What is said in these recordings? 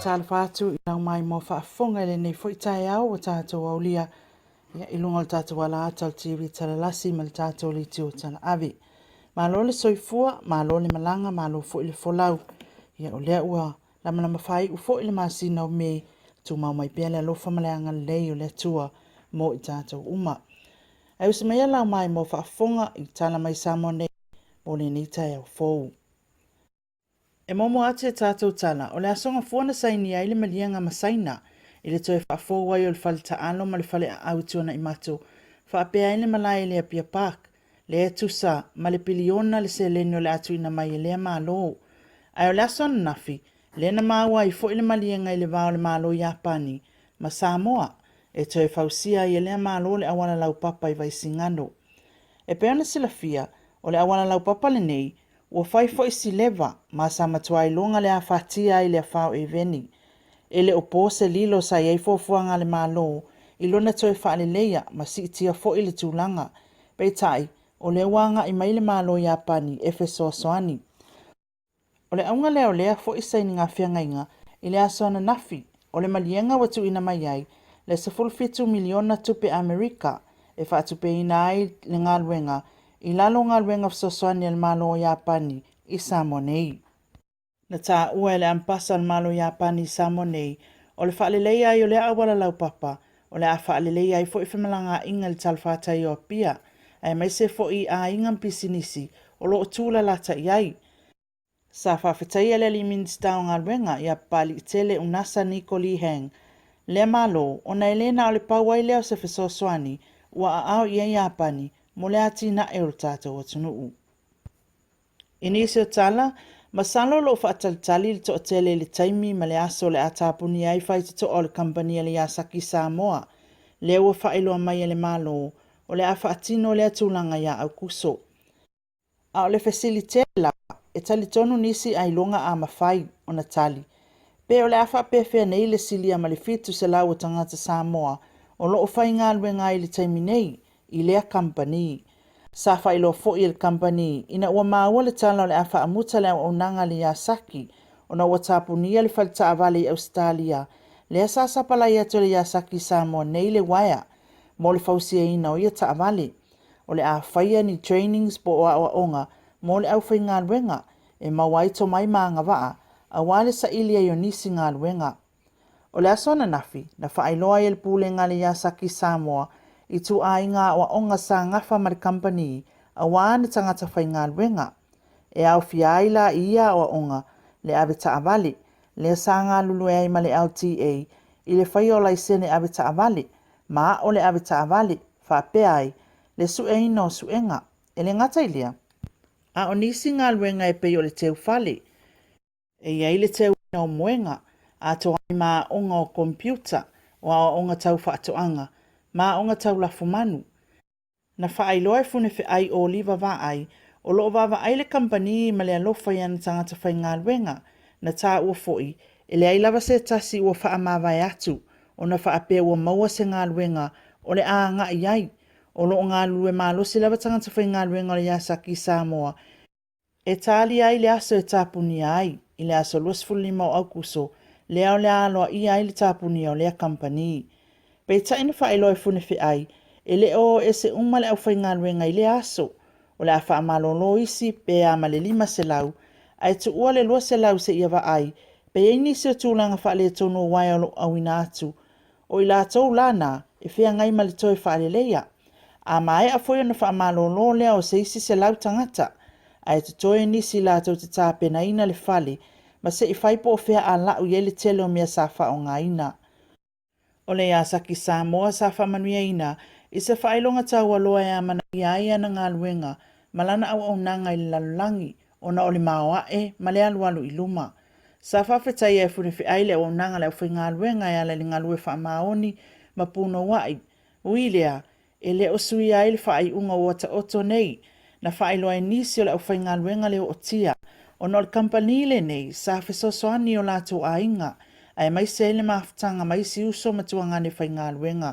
talafatu ilang mai mo whaafonga le nei fwoi tai au o tātou au lia. Ia ilunga o tātou wala atal TV talalasi ma le tātou li tio tala avi. Ma lo le soifua, ma lo le malanga, ma lo fwoi le folau. Ia o lea ua lama lama whai u fwoi le masina o me tu mau mai pia le alofa maleanga lei o lea tua mo i tātou uma. Au se mea lau mai mo whaafonga i tala mai Samone o le ni tai au fwou. E momo ate e tātou tala, o le asonga fuana saini ai le malianga masaina, i le toi whaafo wai o le whale taalo ma le whale a autuana i mato, whaapea ene malai le apia pak, le etusa, ma le piliona le se leni o le atu ina mai e lea malo. Ai o le asona nafi, le na maua i fo i le malianga i le vao le malo Japani, ma Samoa, e toi whausia i e lea malo le awana lau papa i vai singano. E peona sila fia, o le awana lau papa le nei, ua fai fo i si leva, ma sa matua i longa le a fatia i le a fao e veni. E le opo se lilo sa iei fofuanga le malo, i lona toi fa le leia, ma si itia fo i le tūlanga. Peitai, o le wanga i mai le malo Japani, Efeso soani. O le aunga leo lea fo i saini ngā whiangainga, i le asona nafi, o le malienga watu ina mai ai, le se fulfitu miliona tupe Amerika, e fa tupe ina ai le ngā luenga, i lalo ngā luenga fsosoani al malo Japani i Samonei. Na tā ua ele ampasa al malo Japani i Samonei, o le whaalelei ai o le awala lau papa, o le a whaalelei ai fo i whamalanga inga le talwhātai o pia, ai mai se fo i a inga mpisinisi, o lo o tūla lata i ai. Sa whawhetai ele li minstau ngā luenga i a pali i tele unasa Niko Lee Hang. Le malo, o na elena o le pauai leo se fesosoani, ua a au i a Japani, mo le ati na e o tātou o tunuu. Inisi o tala, masalo lo whaatalitali le to o tele le taimi ma le aso le atapuni ai whai te to o le kampania le Yasaki Samoa. Le ua whaeloa mai le malo, o le a whaatino le atulanga ia au kuso. A o le fasilitela, e tali tonu nisi ai longa a mawhai o na tali. Pe o le a whapewhia nei le silia ma le fitu se lau o tangata Samoa, o lo o whai ngā luenga i le taimi nei, i lea company. Sa whaelo fo i le company, ina ua maua le tala o le a whaamuta le o nanga le Yasaki, o na ua tapunia le whalita avale i Australia, le sa sapala i ato le Yasaki Samoa nei le waia, mo le fausia ina o ia ta avale, o le a whaia ni trainings po o a onga, mo le au whai ngā luenga, e mawaito mai maanga waa, a wale sa ilia i o nisi ngā luenga. O le asona nafi, na whaailoa i le pule ngā le Yasaki Samoa, i tu a inga o onga sa ngafa mari company, a wane tangata whai ngā luenga. E au fiaila ia o onga, le ave ta avale, le sa ngā lulu e ma le LTA, i le whai o laisene ave ta avale, ma o le ave ta avale, whapea ai, le sueina o suenga, e le ngata ilia. A o nisi ngā luenga e pei o le teu fale, e iai le teu ina o moenga, a to ai maa onga o kompyuta, o a onga tau whaatoanga, maa onga tau lafu manu. Na whaailoa e fune fe ai o liva wa ai, o loo wawa ai le kampani ma le alofa iana tangata whai ngā luenga, na tā ua foi, e le ai lava se tasi ua wha amawai atu, o na wha apea ua maua se ngā luenga, o le a ngā iai, o loo ngā lue malo se lava tangata whai ngā luenga o le Yasaki Samoa, e tāli ai le aso e tāpuni ai, i le aso luasfuli mau au kuso, le au le aloa i ai le tāpuni o lea kampani. Pei taina whaeloa e fune fi ai, e le o e se umale au whai ngā luenga i le aso, o le a wha amalolo isi pe a male 5 se lau, ai tu ua le 2 se lau se ia wa ai, pe e nisi o tūlanga wha le tono wai alo au ina atu, o i la tau lana e whia ngai male toi wha le leia, a mai a fwoi na wha amalolo lea o se isi se lau tangata, ai tu toi nisi la tau te tāpena ina le whale, ma se i whaipo o whia a lau i ele tele o mea sa wha o ngā ina. O le Yasaki Samoa sa whamanuia ina, i se whailonga tau aloa e amana i aia na ngā luenga, malana au au nanga i lalulangi, o na ole maoa e, ma le alualu i luma. Sa whawhetai e fune fi aile au nanga le au whi ngā luenga e ala li ngā lue wha maoni, ma puno wai. Uilea, e le o sui aile whai unga o ata oto nei, na whailoa e nisi o le au whi ngā luenga le o tia, o na ole kampanile nei, sa whesosoani o lato a inga, ai mai se ele maafutanga mai si uso matuanga ne whai ngā luenga.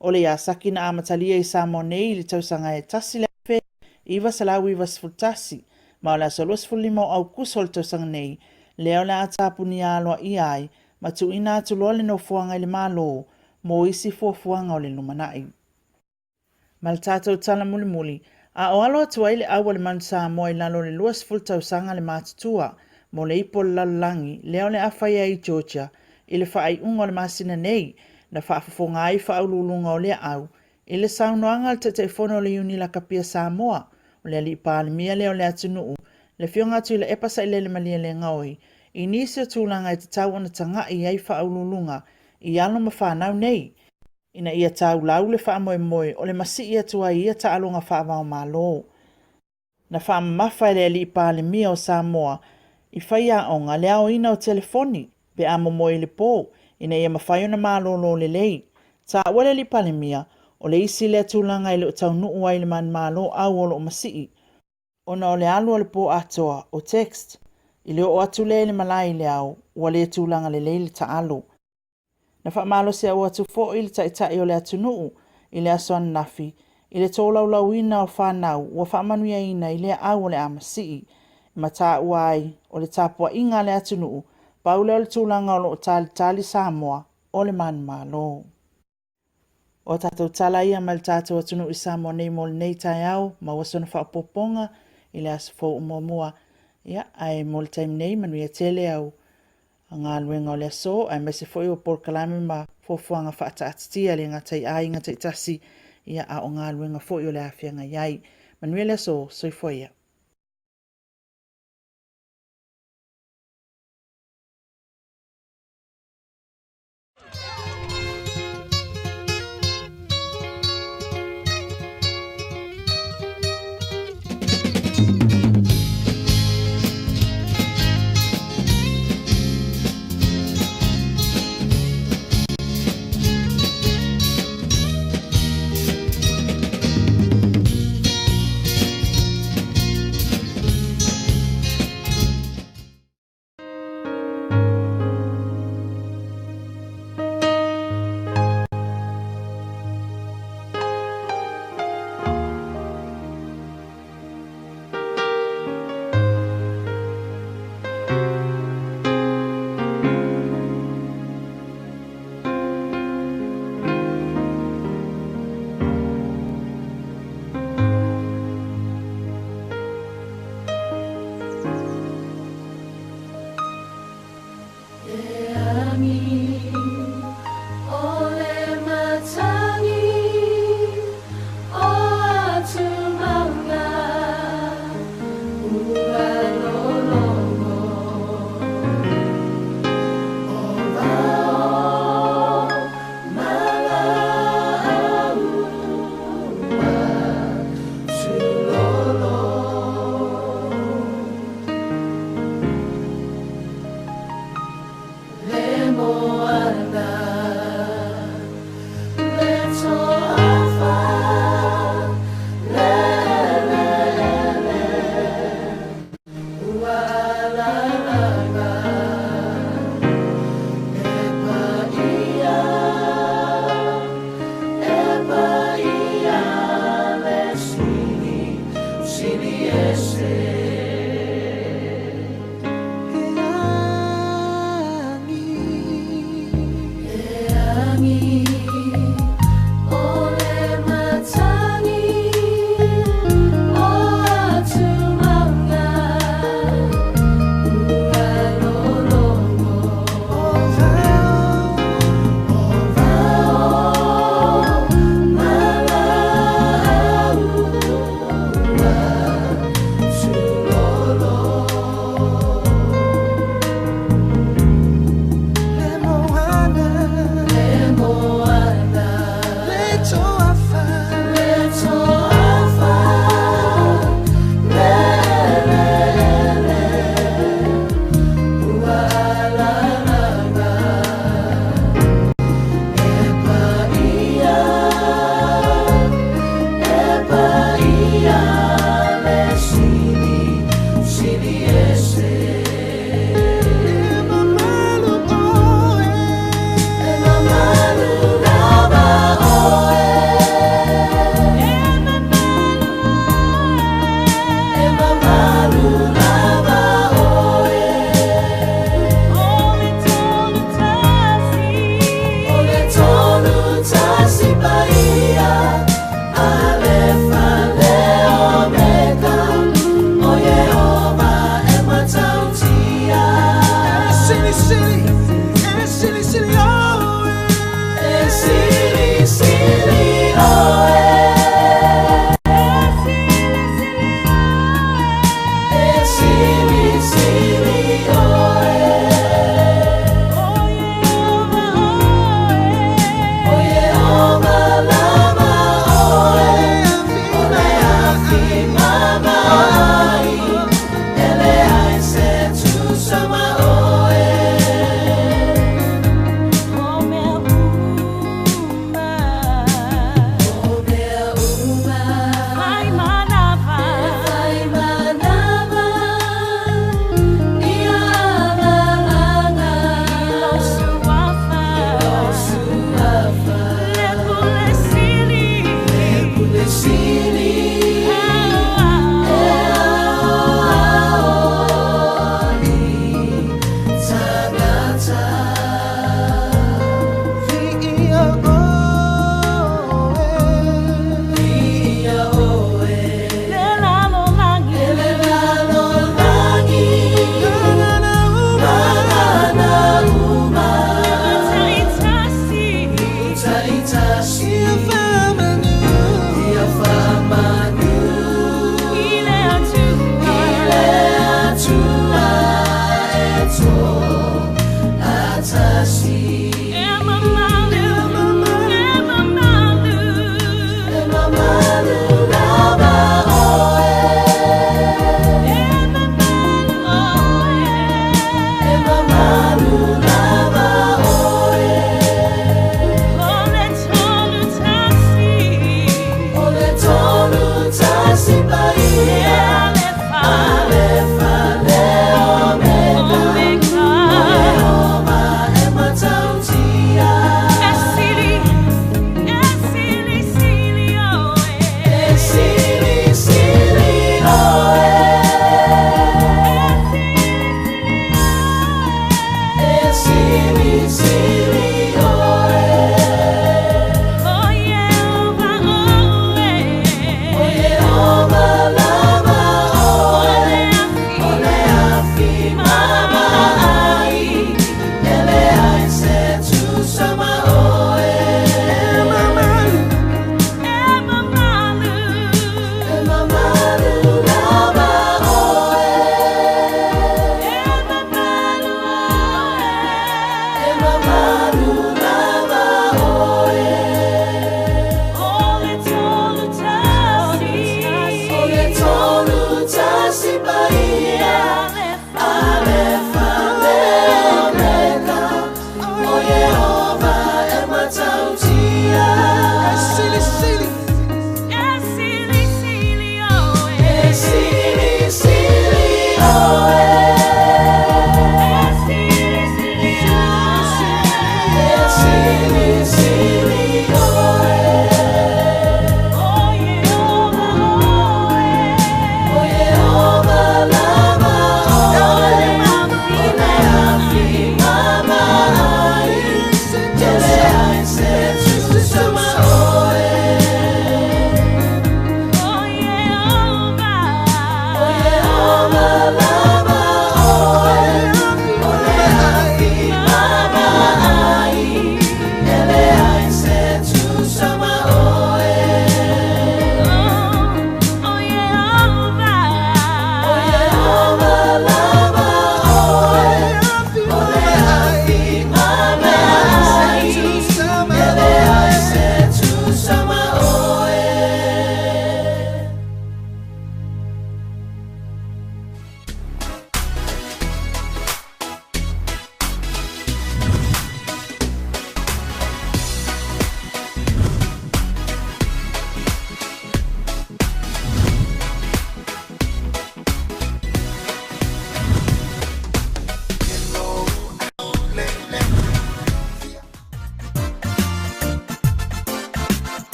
O le Yasaki na amatalia i Samonei li tausanga e tasi le fe, iwa salau iwa sfutasi, ma o le aso 25 au kusol tausanga nei, leo le atapuni aloa i ai, ma tu ina atu loa le no fuanga i le malo, mo isi fuafuanga o le lumanai. Ma le tātou tala muli muli, a o alo atu ai le awa le manu Samoa i lalo le luas fultau sanga le mātutua, mo le ipo le lalangi, leo le awhaia i Georgia, i le whaai unga le masina nei, na whaafafonga ai whaaululunga o lea au, i le saunoanga le te fono le uni la kapia Samoa, o le ali pāle mia leo le atunuu, le fionga atu i le epasa i le malia le ngaoi, i nisi o tūlanga i te tau ona tanga i ai whaaululunga, i alo ma whanau nei, ina ia tau lau le whaamoe moe o le masi ia tua ia ta alunga whaamau malo. Na whaamamafa le ali pāle mia o Samoa, i whaia onga le ao ina o telefoni, pe amo moe le pō, ina ia mawhai ona malo le lei. Ta wale li pāle mia, o le isi le tūlanga i le o tau nuu ai le man malo au o lo masi. Ona o le alu o le pō atoa, o text, i le o atu le malai le au, ua le tūlanga le le ta alu. Na whaamalo se au atu fo i le taitai o le atu nuu, i le asoan nafi, i le tōlau lauina o whanau, ua whaamanuia ina i le au o le amasi, ma tā uai o le tāpua inga le atu nuu, paule o le tūlanga o lo tali Samoa, o le man malo. O tātou tala ia ma le tātou atu nuu i Samoa nei mo le nei tai au, ma wasona whaapoponga, i le aso fo umomua, ia, ai mo le taim nei manuia tele au, ngā luenga o le aso, ai mai se foi o por kalame ma fofuanga whaataatia le ngatai ai ngatai tasi, ia a o ngā luenga foi o le awhianga iai. Manuia le aso, soi foi ia.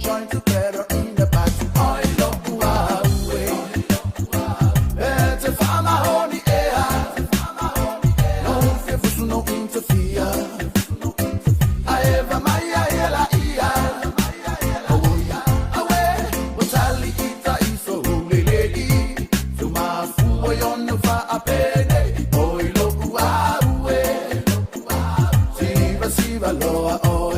join together in the party. I love you, better find my honey, no fear, no interfere. I ever my yella, oh yeah, away, but I'll eat a so lady. To my fool, on the fire, a penny. Oh, look, Siva, loa, oh.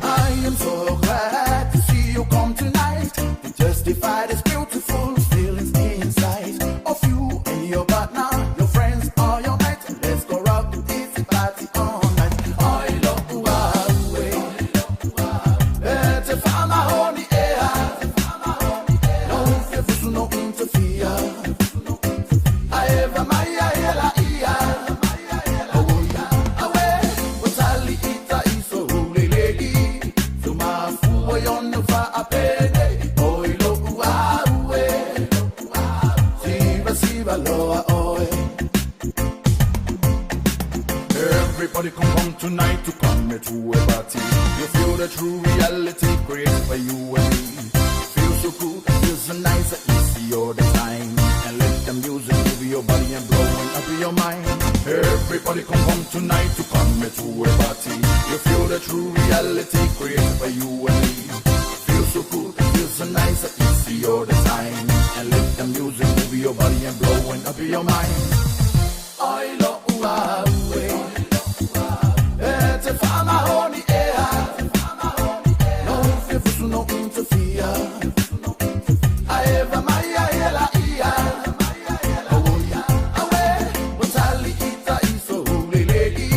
I am so glad to see you come tonight to justify this beautiful feelings inside of you and your partner, your friends, or your mates. Let's go rock the easy party all night. I love you, better find my honey, no fear, no interfere. I ever my yella, oh yeah, away, but I'll eat a so lady. To my fool, on the fire, a penny. Oh, look, Siva, loa, oh. Everybody come tonight to come to a party. You feel the true reality created by you and me. Feel so good, feel so nice, easy all the time. And let the music move your body and blowing up your mind. Everybody come tonight to come to a party. You feel the true reality created by you and me. Feel so good, feel so nice, easy all the time. And let the music move your body and blowing up your mind. I love you, better find my honey, no fear, no interfere. I ever my yella, oh yeah, away, but I'll eat a so lady.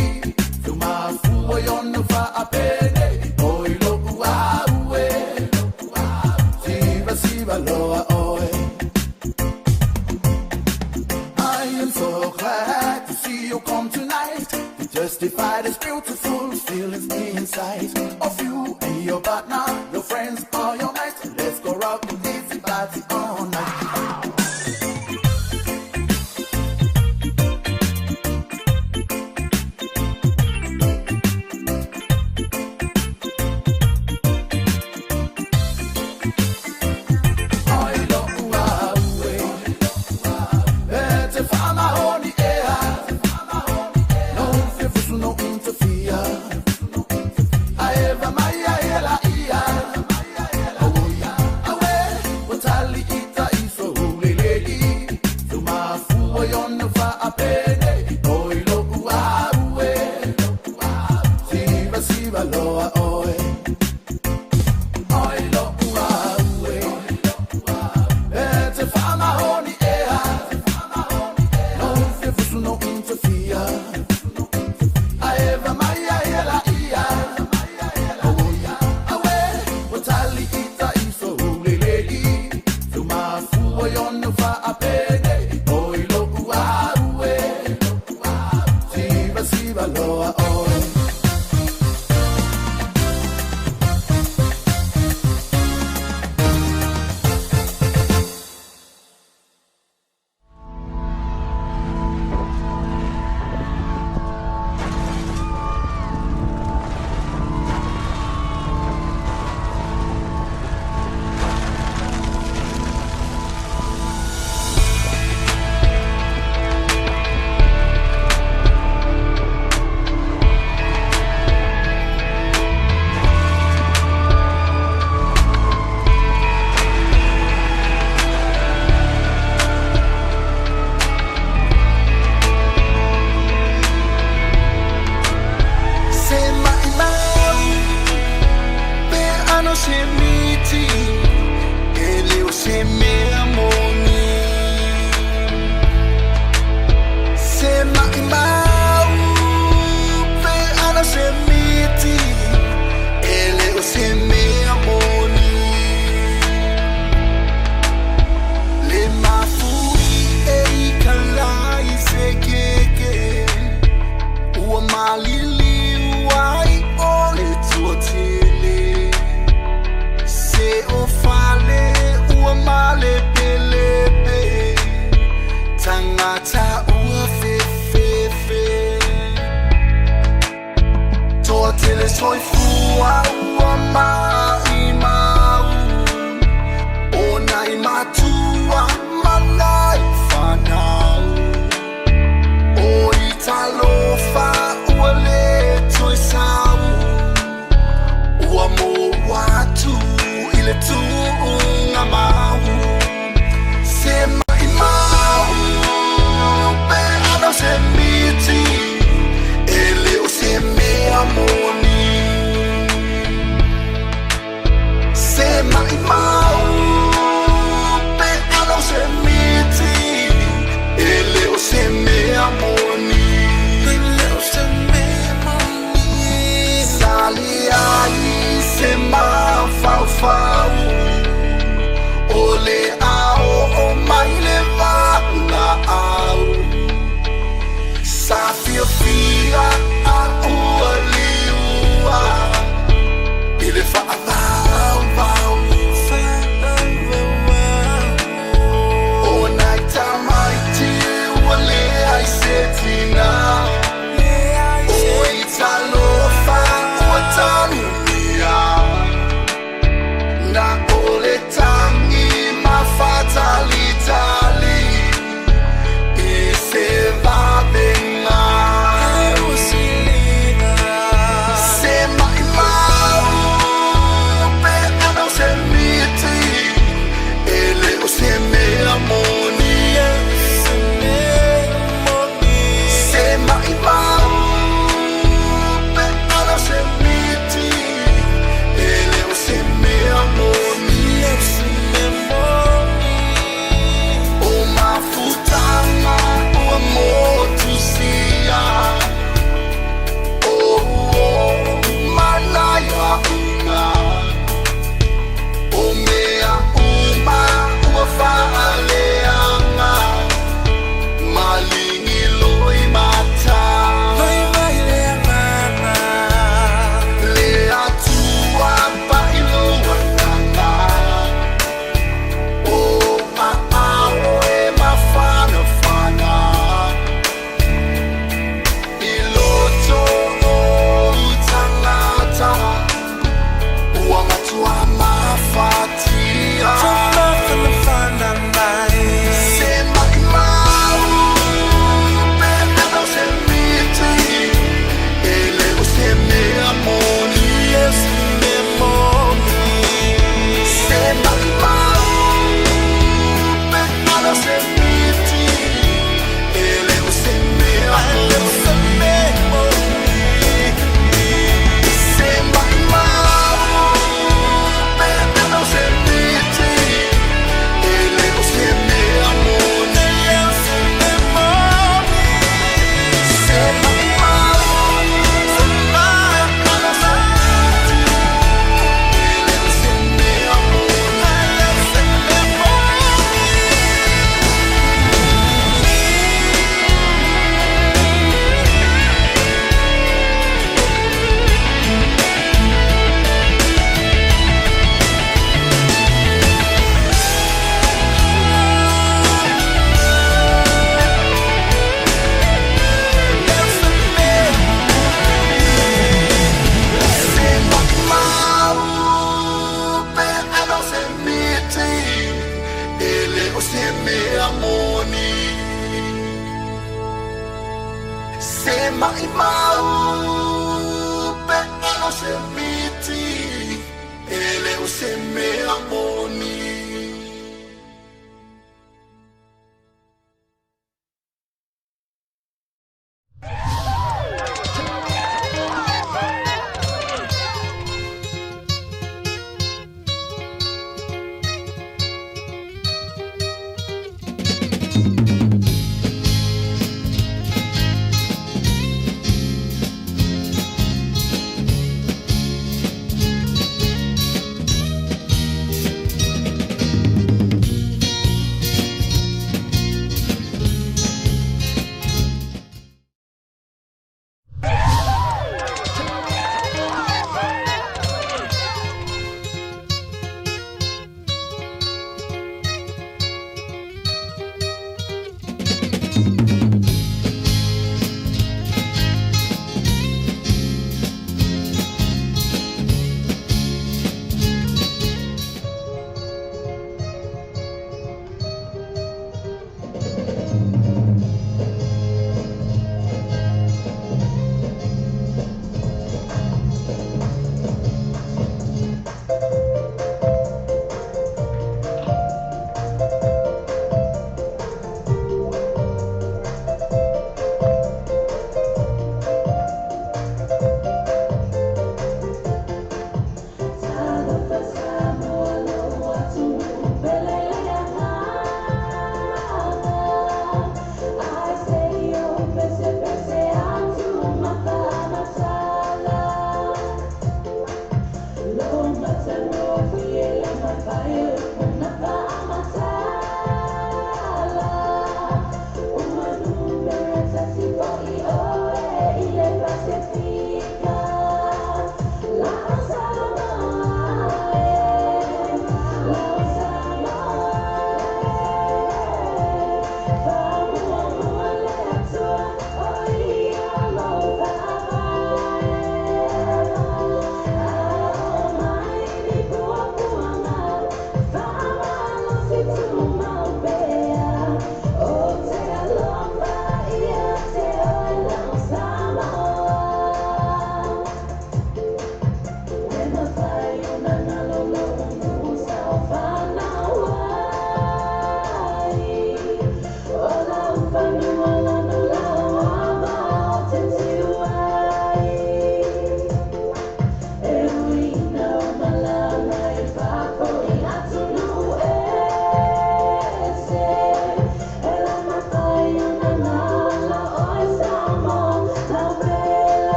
To my fool, on the fire, a penny. Oh, look, Siva, loa, oh. I am so glad to see you come tonight to justify this beautiful feelings inside of you and your partner, your friends, or your mates. Let's go rock the easy party all night. Better find my honey, no fear, no interfere. I soifua ua mai mau o nai matua manai whanau o I talofa ua le toi sau ua mo watu I le tuunga mau se mai mau pe ano se miti e leo se mea moni se mai mau pe ano se miti e leo se mea moni leo se mea moni sali ai se ma fau fau ole ao o mai le vanga au sa fia fia a ua liua I le wha vau vau o nai tamaiti ua le ai se tina o I talofa ua tanu ia na ole tangi ma fatali tali I se va venga se mai mau pe ano se miti e leo se mea moni se mai mau pe ano se miti e leo se mea moni o mafutanga o motusia o manaya una o mea uma ua whaaleanga malingi loi mata le atua pa iloa nanga o maao e mawhana whana I loto o tangata ua matua mawhatia se mai mau pe ano se miti e leo se mea moni se mai mau pe ano se miti e leo se mea moni se mai mau pe ano se miti e leo se mea moni se mai mau ano se miti e leo se mea se mai mau pe ano se miti e leo se mea moni se mai mau pe ano se miti e leo se mea moni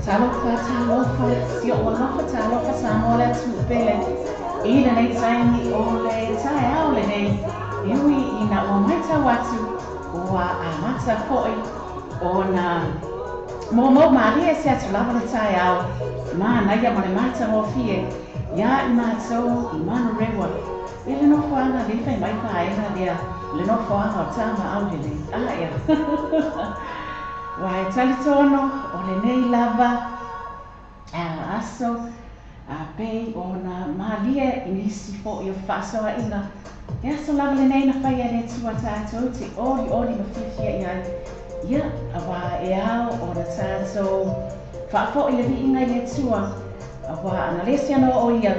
Talofa, sio walafa talofa samola tupele. Ina nei taimi ole tai aole nei. Iui ina o maita watu wa amata foi ona mo maria se atulava le tai au. Ma naia mare mata mo fie. Ya imato imanu rewa. Ile no fuanga le fai mai paena dia. Le no fuanga o tama au le aia. Wai talitono o le nei lava aso a pei ona malia inisi fo i o whasoa ina. E aso lava le nei na whai ane tua tātou te ori mawhiwhia i ai. Ia, awa e ao o na tātou whaafo i le vi inga i le tua. Awa ana lesi ano o ia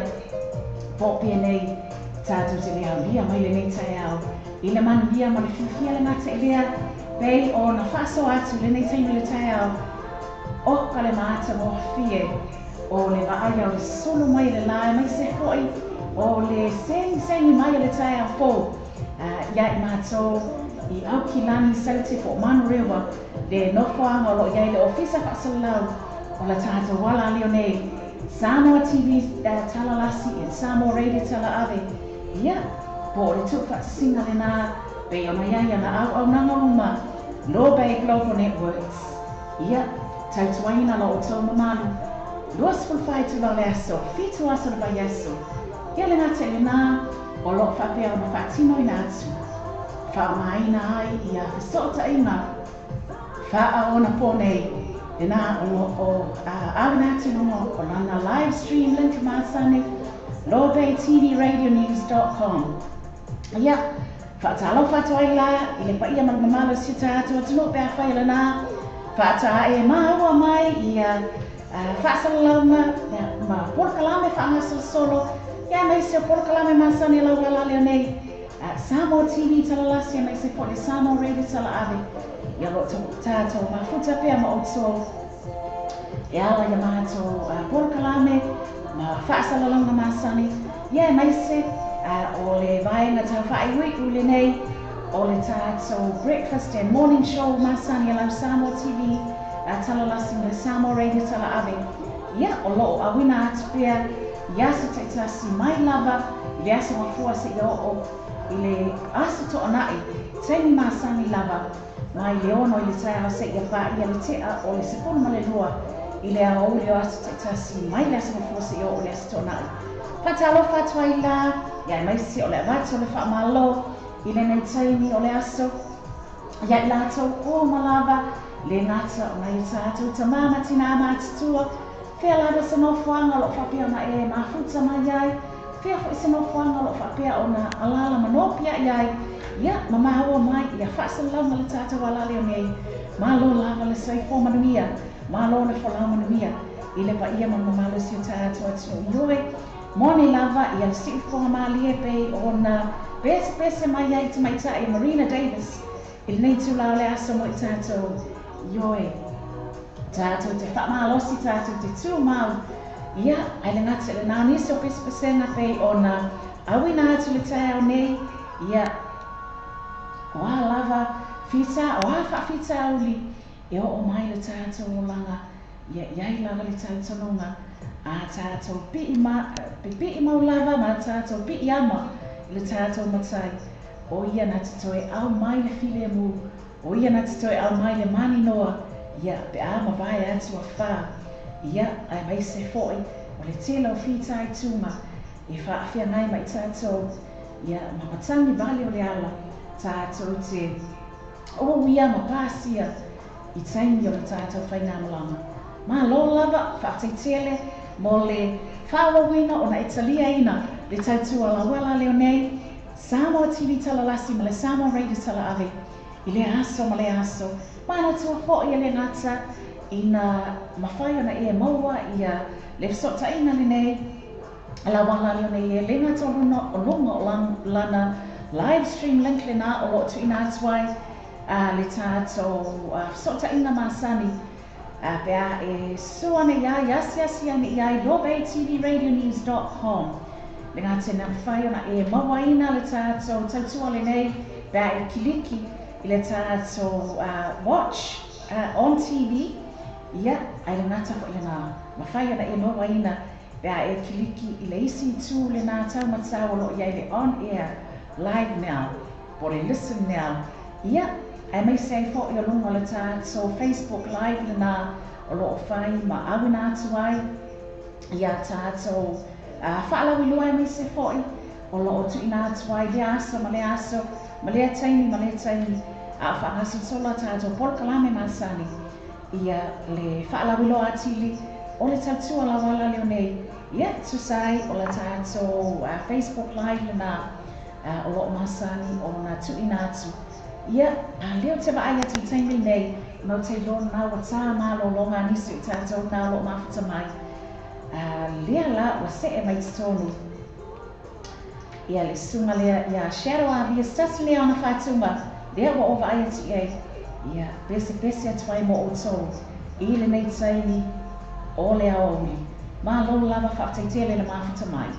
po pia nei tātou te lea lia mai le nei tai au. I le manu lia ma le whiwhia le ngata i lea pei o na whaso atu le nei taimi le tai au. O ka le maata mo fie o le vaaya o le solo mai le lae mai se hoi o le sengi mai o le tai au fo. Ia i mātou i au ki lani saute po manu rewa le nofoanga o lo iai le ofisa whaasalau o la tātou wala leo nei. Samoa TV talalasi e Samoa Radio tala ave. Ia, po le tuk whaasinga le nā pe o mai ai ana au nangaruma. Law Bay Global Networks. Ia, tautuaina lo o tau mamalu. Luas fulfai tu la le aso, fitu aso le vai aso. Ia le ngata le nā, o lo whapea o na whaatino ina atu. Whaamaina ai ia whisota ina. Whaa o na pōnei. Le nā o awina atu nungo o lana live stream link māsane. lawbaytvradionews.com. Ia, whaatalo whatoai la, i le paia magmamalo si tātou tunu pēr whai le nā. Whaata e maua mai i whaasalaunga, ma porkalame whaangasal solo. Ia mai se porkalame māsane lau wala leo nei. Samoa TV talalasi mai se pole Samoa Radio tala ave. Ia lo tātou ma futa pēr ma otso. E ala ia mātou porkalame, ma whaasalaunga māsane. Ia mai se o le vaenga tau whaaiwi ule nei. O le tātou breakfast and morning show māsani alau Samoa TV talalasi le Samoa Radio tala ave. Ia o loo awina atu pia i asa taitasi mai lava i le asa mafua se i o i le asa to anai taimi māsani lava mai le ono i le tai au se i a wha i a le tea o le sepunu ma le lua i le au le asa taitasi mai le asa mafua se i o le asa to anai. Whatalo whatua i la, ia mai si o le avatu o le wha malo i le nei taimi o le aso. Ia i lātou o malava le ngata o nei tātou tamama tina mātutua. Whea lava se no whaanga lo whapea o na e mafuta mai ai. Whea fo se no whaanga lo whapea o na alala manopia i ai. Ia, mamaua mai i a whaasalau le tātou alale o nei. Malo lava le saifo manuia. Malo le whalau manuia. I le pa ia mamamalo si o tātou atu ioi. Mone lava i al siufonga malie pei o na pese mai ai te mai tai Marina Davis. Il nei tu la le aso mo i tātou ioi. Tātou te whamalosi tātou te tū mau. Ia, ai le ngata le nāni so pesenga pei o na awina atu le tai au nei. Ia, o a lava fita, o a wha fita auli. E o mai le tātou o langa. Ia, iai lava le tātou nunga. A tātou pi mau lava ma tātou pi ama le tātou matai. O ia na te toe au mai le file mu. O ia na te toe au mai le mani noa. Ia pe ama vai atu a wha. Ia ai mai se foi. O le tela o whitai tunga. E wha awhia ngai mai tātou. Ia mamatani vale o le ala. Tātou te o ia ma pāsia. I taimi o le tātou whainga malama. Ma lo lava whateitele. Mo le whawawina o na Italia ina le tautua la wala leo nei. Samoa TV talalasi ma le Samoa Radio tala ave. I le aso ma le aso. Mana tua fo'i e le ngata ina mawhai ona e maua ia le fsota ina le nei. La wala leo nei e le ngata o lunga o lana live stream link le na o lo tu ina atuai. Le tātou fsota ina masani. Pea e suane iai, asi ane iai, lawbaytvradionews.com. Le ngā tēnā whai ona e mawaina le tātou tautua le nei, pea e kiliki i le tātou watch on TV, ia ai le ngata ko le na mafai ana e no waina pe a e kiliki i le isi tu le na tau matau lo ia le on air live now por e listen now ia ai mai sei fo i lunga le ta so Facebook live le na o lo fai ma awina atu ai ia tātou whaalawi lua mai se foi o lo o tu ina atu ai le aso ma le taimi a whaangasi sola tātou polkalame masani ia le whaalawi loa atili o le tatua la wala leo nei ia tusai o le tātou Facebook live le na o lo masani o na tu ina atu ia leo te waai atu taimi nei mau te lona na wa tā malo longa nisi tātou na lo mafuta mai lea la wa se e mai tonu ia le sunga lea ia shadow a via stas lea ona whatunga lea wa ova ai ati ei ia pese atu ai mo o tau i le nei taini o lea ouli ma lo lava whaafteitele le mafuta mai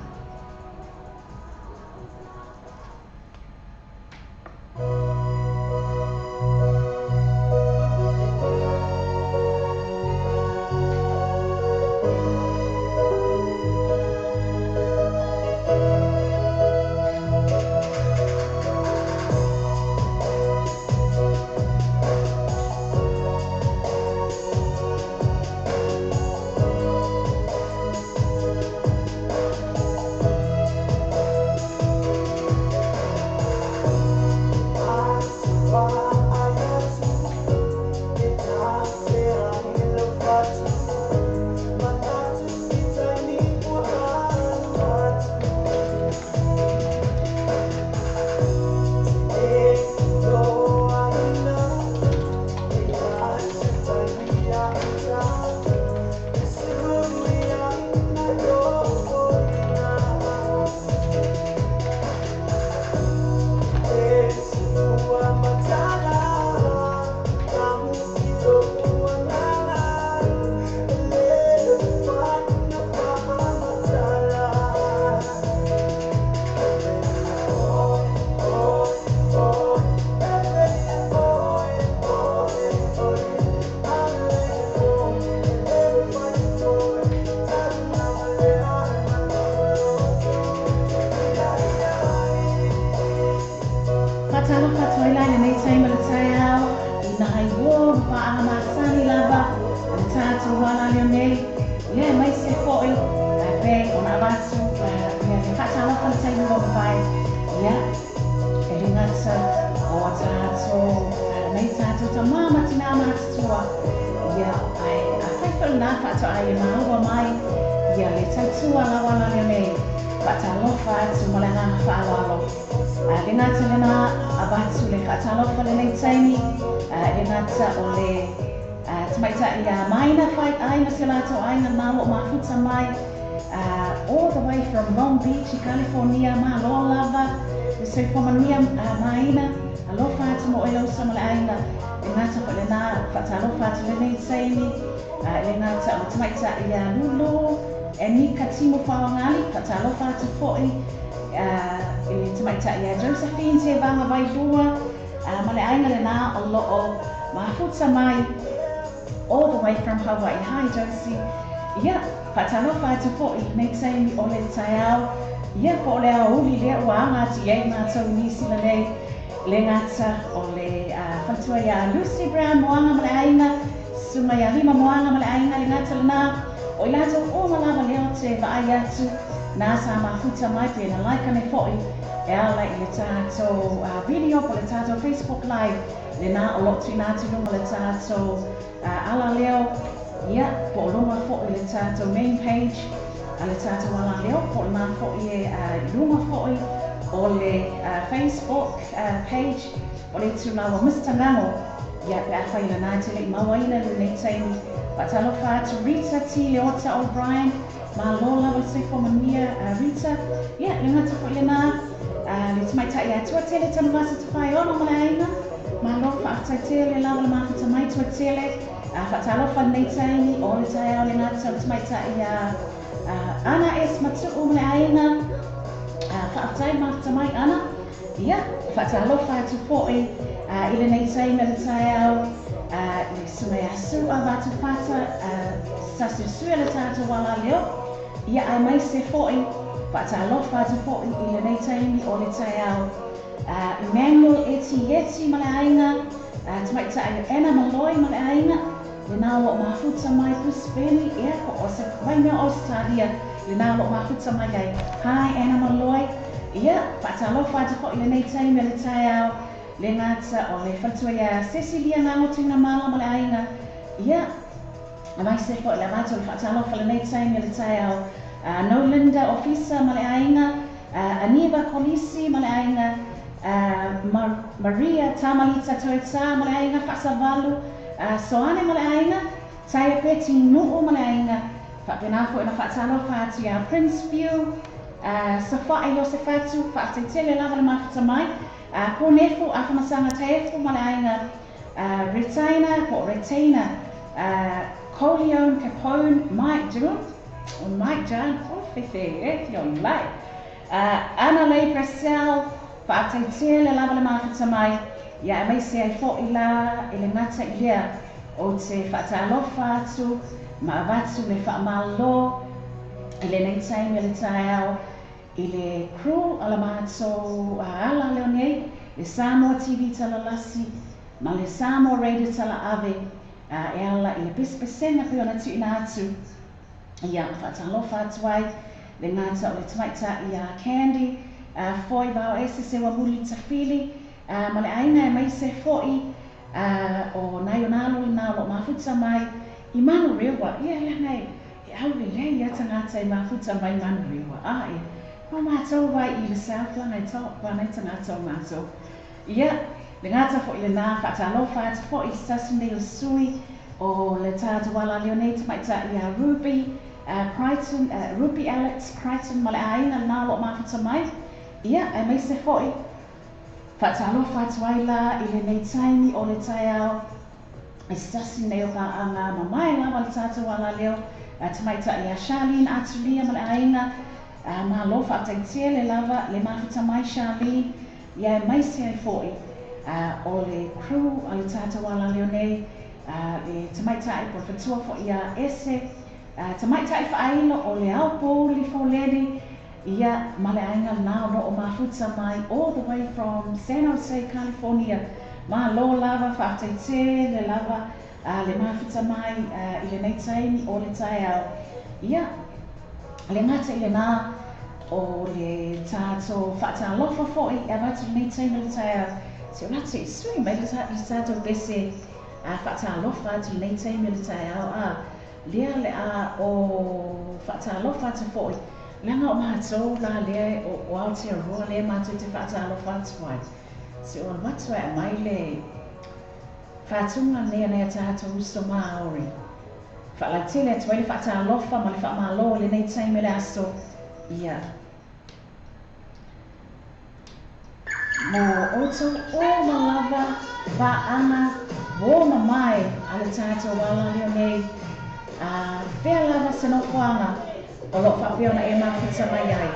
all the way from Long Beach, California, ma lo lava, se pomania maina, alofa atu mo elo samala aina, ngata ko lena fatalofa atu lena tsaini, ngata o tmaita ia lulu, eni katimo fawangali, fatalofa atu foi, tmaita ia Josephine se vanga vai bua, male aina lena o lo mahutsa mai, all the way from Hawaii. Hi Josie. Yeah, patalofa atu foi nei tsaini o le taiao. Ia ko le auli le wanga ti e na tau nisi la nei le ngata o le fatua ia Lucy Brown moanga male aina suma ia lima moanga male aina le ngata lana o i lato o malava leo te vaai atu na sa mafuta mai pe na like ane foi e ala i le tato video po le tato Facebook live le na o lotu i natu lunga le tato ala leo ia po lunga foi le tato main page ale tata wala leo po na fo e lunga fo o le Facebook page o le tuna wa Mr. Ngamo ya pe afa ina na tele mawaina le nei taimi patalo fa to Rita T Leota O'Brien ma lola wa se fo mania Rita ya le ngata fo le na le tmai ta ya tua tele tana masa te fai ono malaina ma lo fa ta tele la ma fa mai tua tele patalo fa nei taimi o le tai le ngata tmai ta ya Ana es matsu umle aina whaatai mahta mai ana ia whaatalofa atu poe ile nei tai mele tai au le suna ya su a vatu fata sasu sui le tātou wala leo ia ai mai se fo'i fata alofa atu fo'i i le nei taimi o le tai au Emmanuel eti ma le ainga tamaita ai ena maloi ma le ainga le nā lo mafuta mai puspeni ia ko o se vai mea Australia le nā lo mafuta mai ai hai ena maloi ia fata alofa atu fo'i le nei taimi le tai au le ngata o le fatua ia Cecilia ngā tina mala ma le ainga ia mai se fo'i le ngata o le fata alofa le nei taimi le tai au no Linda ofisa ma le ainga Aniva Kolisi ma le ainga Maria Tamalita Toeta ma le ainga Fasavalu Soane ma le ainga Taia Peti Nuu ma le ainga Whapena fo ina whatalo whātu ia Prince View Safa e Yosefatu Whateitele lava le mafuta mai Ko nefu a whamasanga teefu ma le ainga Retainer Coleon Capone Mike John o Mike John o Fefe on live Anna Leigh Brasel Whaataitea le lava le mafuta mai ia mai se ai fo'i la i le ngata i lea o te whaatalofa atu ma avatu le whaamalo i le nei taimi le tai au i le crew ala mātou ala leo nei le Samoa TV talalasi ma le Samoa Radio tala ave e ala i le pespesenga pe ona tuina atu ia whaatalofa atu ai le ngata o le tamaita i Candy foi bao ese se wamuli tafili ma le aina e mai se foi o nai o nalo i nalo mafuta mai i manu rewa ia ia nei e au le lei ia tangata i mafuta mai manu rewa e ma mātou vai i le Southland ai tau panai tangata o mātou ia le ngata foi le nā whaatalofa atu foi sasu nei o sui o le tātou wala leo nei tamaita i Ruby Crichton, Ruby Alex Crichton ma le aina nā lo mafuta mai ia e mai se fo'i whaatalofa atu ai la i le nei taimi o le tai au e stasi nei o ka anga ma mai lava le tātou wala leo tamaita i Charlene Atulia ma le aina ma lo whaataitea le lava le mafuta mai Charlene ia e mai se ai fo'i o le crew a le tātou wala leo nei le tamaita i profetua fo'i a ese tamaita i whaailo o le au pōli fōleni ia ma le ainga nā o mafuta mai all the way from San Jose, California ma lo lava whaataite le lava le mafuta mai i le nei taimi o le tai au ia le ngata i le nā o le tātou whaatalofa fo'i e watu nei taimi le tai au te o late i sui mai le tātou bese whaatalofa atu nei taimi le tai au lea le a o whaatalofa atu fo'i Langa o mātou la lea o Aotearoa lea mātou te whaatalofa atu ai. Se o watu e mai le whaatunga lea nei tātou uso Māori. Whaalaitele atu ai le whaatalofa ma le whaamalo le nei taime le aso ia. Mo oto o malava whaanga wōna mai a le tātou wala leo nei whea lava sanokwanga o lo whapeona e mafuta mai ai.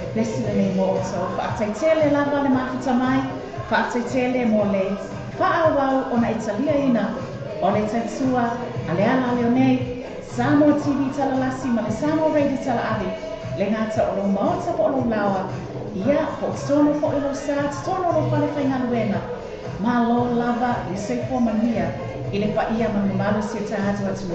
E blesi le nei mo oto, whaataitele lava le mafuta mai, whaataitele mo le whaawau o na Italia ina, o le taitua, a le ala leo nei, Samoa TV talalasi ma le Samoa Radio tala avi, le ngata o lo maota po o lo lawa, ia po tono po ilo sa, tono lo whale whainga luenga, ma lo lava le seifo mania, i le pa ia ma mamalo si ta hatu atu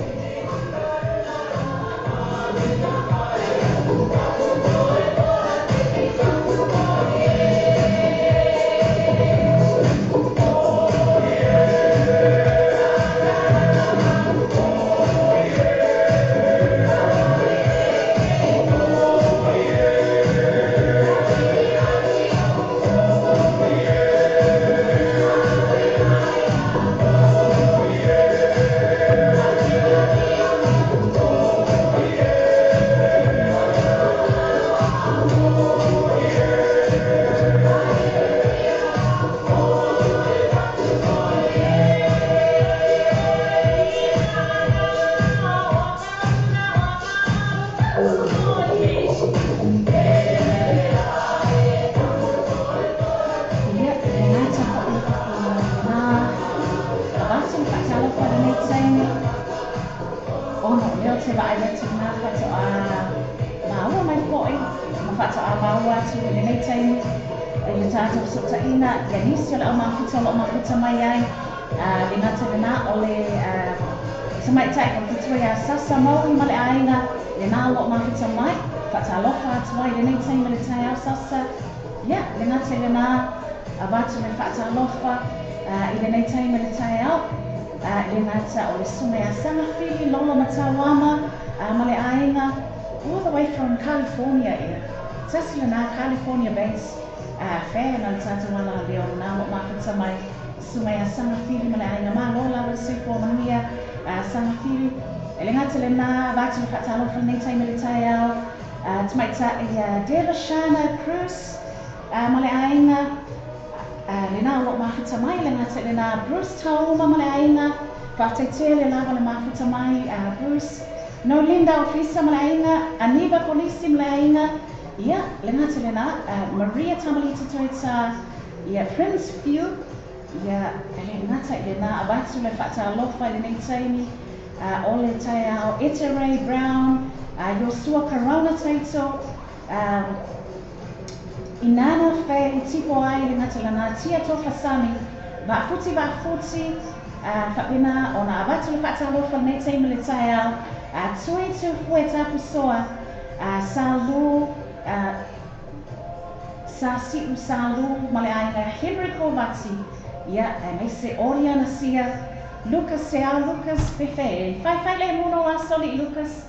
te vai le tuna whato a maua mai poi, ma whato a maua tu le nei taimi, le tātou sota ina, ia nisi o le au mafuta mai ai, le ngata le nā o le samai tai ko tutua ia sasa maui ma le ainga, le nā lo mafuta mai, whata alofa atu ai le nei taimi le tai au sasa, ia, le ngata le nā, a watu le whata alofa, I le nei taimi le tai au, le ngata o le sunga ia sanga whili lolo matawama, ma le ainga, all the way from California ia. Tasi le nā California base, whea na le tata wala leo nā mo mafuta mai, sunga ia sanga whili ma le ainga, ma lola wa sipo mangia, sanga whili, le ngata le nā, watu le whata alofa nei taimi le tai au, tamaita ia Delashana Cruise, ma le ainga, le nā lo mafuta mai, le ngata le nā Bruce Tauma ma le ainga, whatetea le lava le mafuta mai, Bruce, no Linda Ofisa ma le ainga, Aniba Polisi ma le ainga, ia, le ngata le nā, Maria Tamalita Toita, ia Prince Field, ia, le ngata le nā, abatu le whata alofa le nei taimi, o le tai au, Etta Ray Brown, Yosua Corona Taito, Inana whai utipo ai le ngata le nā, Tia Tofa Sami, Vafuti, whapena o nā abatu le whata alofa le nei taimi le tai au, Tui tu fue tapu soa, Salu, Sasiu Salu, ma le ainga Henry Kovati, ia, mai se Oriana Sia, Lucas Sea, Lucas Fefe, whai le muno a soli Lucas,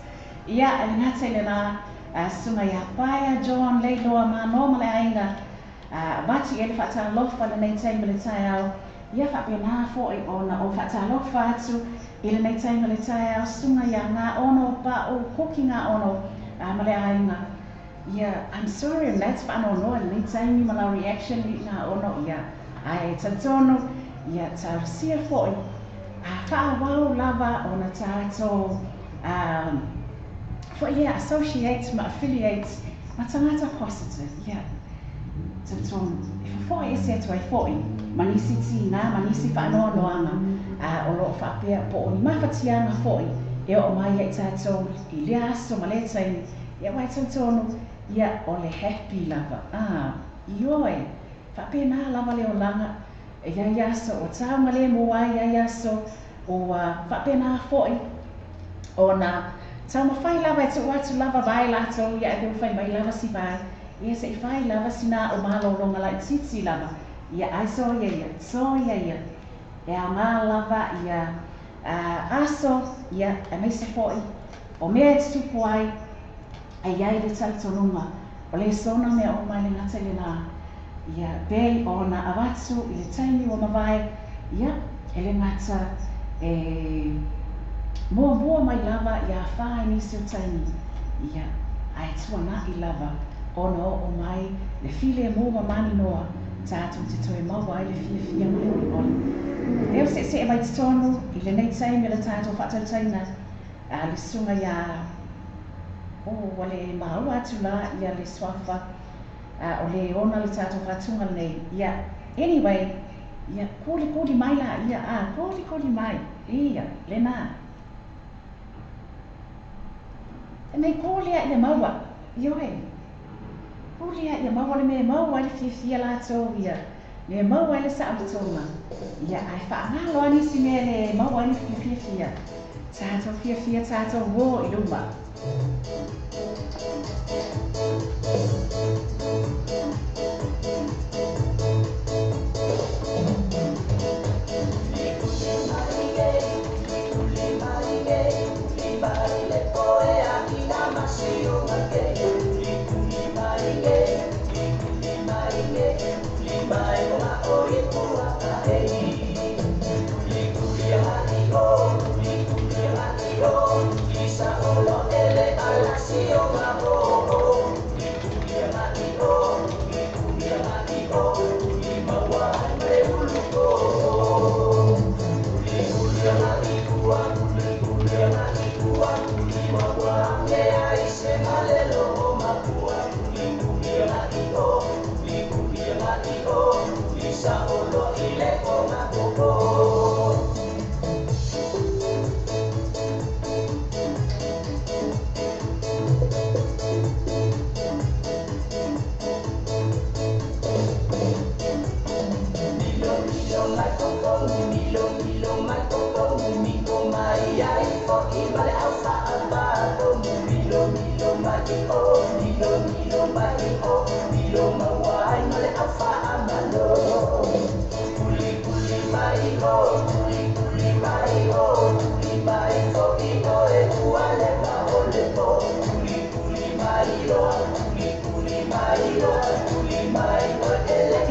ia, le ngata le nā, sunga ia Paia, John, Leiloa, Mano, ma le ainga, Bati e le whata alofa le nei taimi le tai au, ia whapena fōi o na o whata alofa atu, I le nei taimi le tai au, sunga ia ngā ono pa o koki ngā ono, ma le ainga. Yeah, I'm sorry, that's whāno noa, le nei taimi ma la reaction li ngā ono, ia, ai tantono, ia tausia fōi, whaawau lava o na tātou, fōi ia associate ma affiliate, ma tangata positive, ia, tantono, fōi ese atu ai fōi, manisi tina, manisi whanoa noanga, o lo whapea po o ni mawhatianga fōi, e o mai e tātou I lea aso ma le taimi, ia wai tantono, ia o le happy lava. Ioi, whapea nā lava leo langa, e iai aso o tāu ma le moa iai aso, o whapea nā fōi, o nā tau ma whai lava e tu atu lava vai lato, ia e whai mai lava si vai, ia se I whai lava si nā o malo longa lai titi lava, ia ai so ia, e a ngā lava ia aso ia e meise fōi o mea e tupu ai a iai le talitonunga o le sona mea o mai le ngata le nā ia bei o na awatu I le taimi o mawai ia e le ngata mua mai lava ia whae nisi o taimi ia ai tuana I lava ono o mai le file mua mani noa tātou te toe maua ai le fia mai o oli. Leo se mai te tonu I le nei taimi le tātou whatautaina le sunga ia wale maua atu la ia le swafa o le ona le tātou whatunga nei ia anyway ia kōli mai la ia kōli mai ia le nā e mei kōlia ia maua ioe kōlia ia maua le mea maua le fia lātou ia le maua le sa'amatona ia ai whaangalo anisi mea le maua le fia tātou fia tātou wō I luma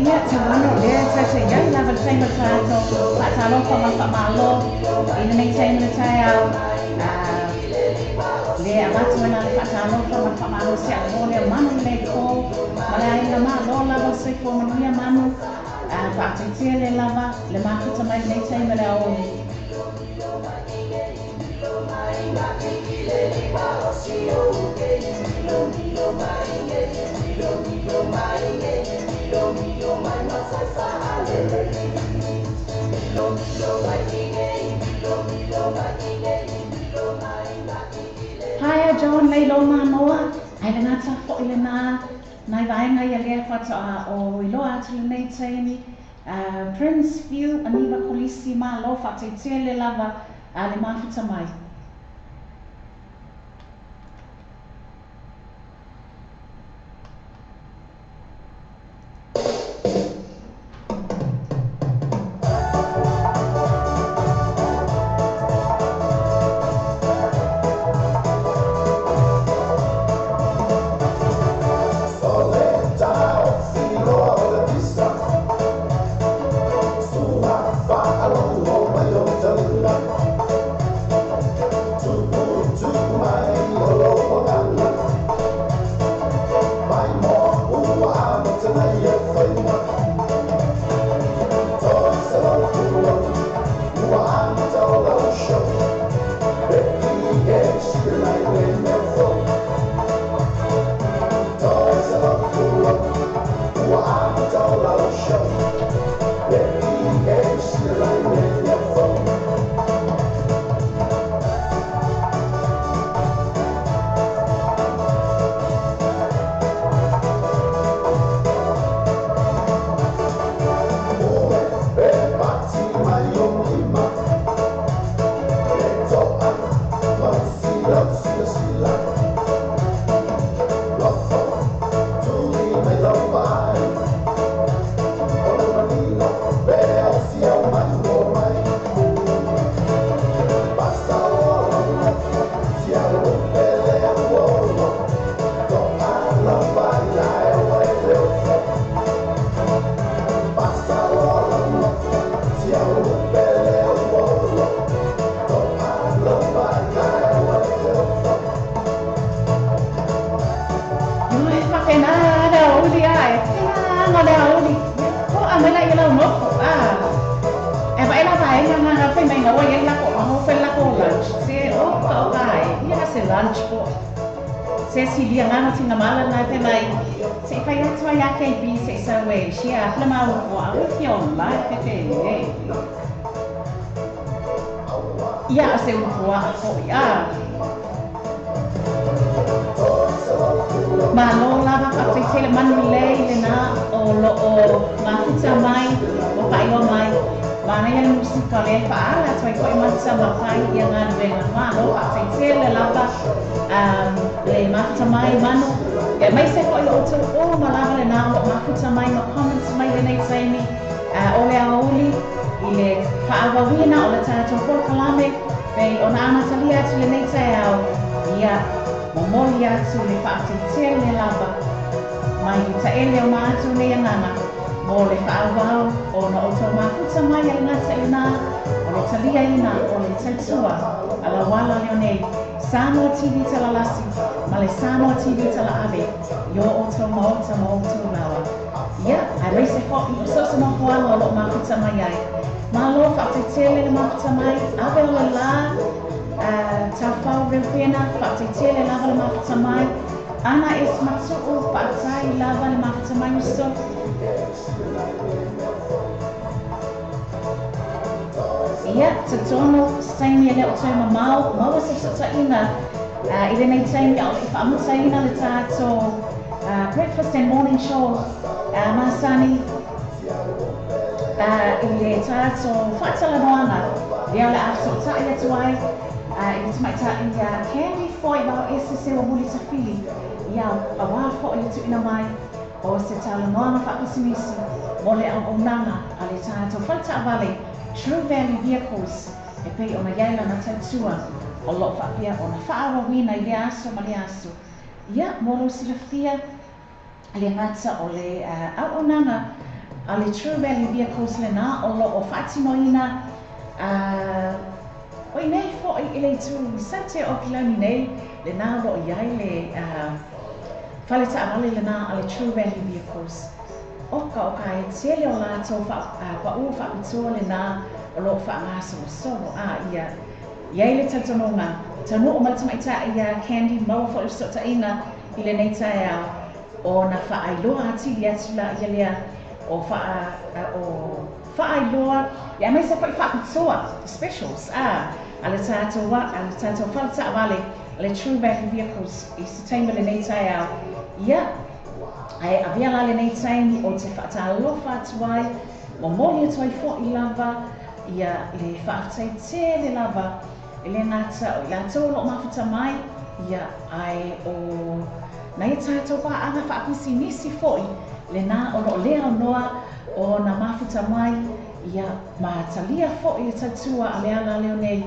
Ia tawano lea tata iai lava le taima tātou whaatalofa ma whamalo ina nei taima le tai au lea amatu ana le whaatalofa ma whamalo se a ko lea manu le ko ma le aina ma lo lava se ko manuia manu whaatitia le lava le makuta mai nei taima le aoni Haya John leilo manoa ai le ngata fo ile na nai vaenga ia lea whatoa o iloa atu le nei taimi Prince View aniva kolisi ma lo whateitia le lava le mafuta mai Ia se utua ko ia malo lava ka tele manu le na o lo o mafuta mai o pailo mai mana ia musika le fa ala toi ko mata ma pai ia ngana venga malo ka tele lava le mafuta mai manu e mai se ko o to o malava le na o mafuta mai ma comments mai le nei saimi o le auli ile whaawawina o le tātou porkalame pei o na amatalia atu le nei tai au ia momoli atu le whaatitia le lava mai i ta ele o maatu le anganga mo le whaawau o na o tau mafuta mai al ngata i nā o le talia ina o le taitua ala wala leo nei Samoa TV talalasi ma le Samoa TV tala ave yo o tau maota ma o tau lawa ia a reise ko i so se mo hoanga o lo mafuta mai ai malo whaatitele le mafuta mai ave o le la tawhau rewhena whaatitele lava le mafuta mai ana es matsu'u whaatai lava le mafuta mai uso ia te tono staini ele o toi mamau maua se sataina i le nei taimi o i whaamutaina le tātou breakfast and morning show masani i le tātou whaatala noanga lea le aso tai atu ai I might candy foi ba esse se o muli sa fili ia awa fo i tu ina mai o se tala noa fa pasimisi mo le au onanga ale tato falta vale True Value Vehicles e pei ona yaila na tatua o lo fa pia ona fa awa wina i le aso ma le aso ia molo silafia le ngata o le au onanga ale True Value Vehicles le na o lo o fatinoina o i nei fo i le tu sate o kilani nei le na lo iai le fale ta avale le na ale True Value Vehicles oka e tele o lato pa u fa pito le na o lo fa maso so ia iai le tatononga tanu o malta mai ta ia candy mau fo so ta ina i le nei ta ia o na fa ai lo ati ia tula ia lea o fa ai lo ia mai se fa pito specials ale tato falta avale ale True Value Vehicles i se taima le nei ta ia ai avia la le nei taimi o te whaatalofa atuai mo moli atuai fo i lava ia le whaatai te le lava i le ngata o i la tau lo mafuta mai ia ai o na i tātou pa anga whaapisi nisi fo i le nā o lo lea o noa o na mafuta mai ia ma talia fo i tatua a lea la leo nei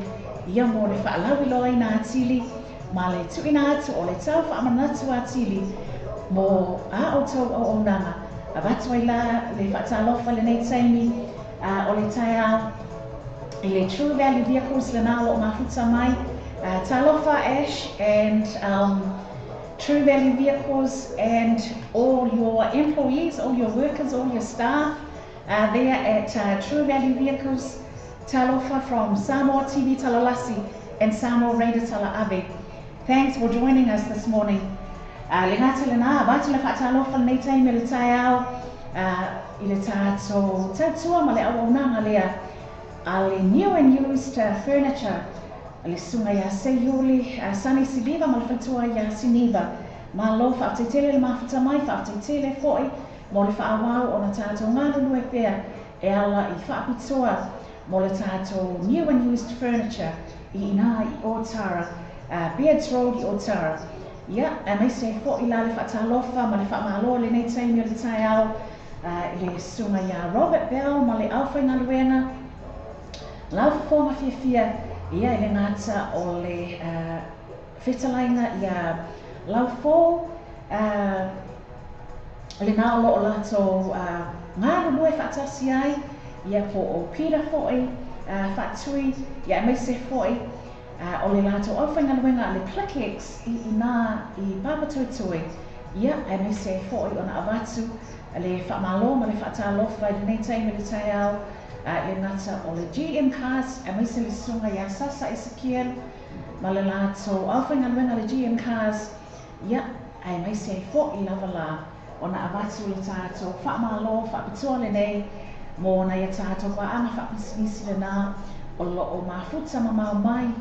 ia mo le whaalawi loa i nā atili ma le tuina atu o le tau whaamanatu atili mo o tau o nanga a watu ai la le whaatalofa le nei taimi o le tai au i le True Value Vehicles le nā lo mafuta mai talofa Ash and True Value Vehicles and all your employees, all your workers, all your staff there at True Value Vehicles talofa from Samoa TV Talalasi and Samoa Radio Talaave. Thanks for joining us this morning. Le ngata le nā, watu le whaatalofa nei taimi le tai au i le tātou tautua ma le awaunanga lea a le new and used furniture le sunga ia Seiuli, Sunny Sibiva ma le whaitua ia Siniva ma lo whaataitele le mafuta mai, whaataitele foi mo le whaawau o na tātou ngāru nue pēr e ala i whaapitoa mo le tātou new and used furniture i ina i Otara, Beards Road i Otara. Ia, mai se fo i la le whaatalofa ma le whaamaloa le nei taimi o le tai au le sunga ia Robert Bell ma le awhai luenga lau whafonga fia ia i le ngata o le whetalainga ia lau fo le nā o loo lato ngāru lue whaatasi ai ia po o pira foi whaatui ia mai se foi o le lato awhai luenga le Click-X i nā i Papatoetoe ia mai se foi ona avatu le whaamalo ma le whaatalofa i le nei taimi le tai au le ngata o le GM Cars mai se le sunga ia Sasa Ezekiel ma le lato awhai luenga le GM Cars ia mai se foi i lava la ona avatu le tātou whaamalo whaapitoa le nei mo na ia tātou pa ana whaapisinisi le nā o lo o mafuta ma mau mai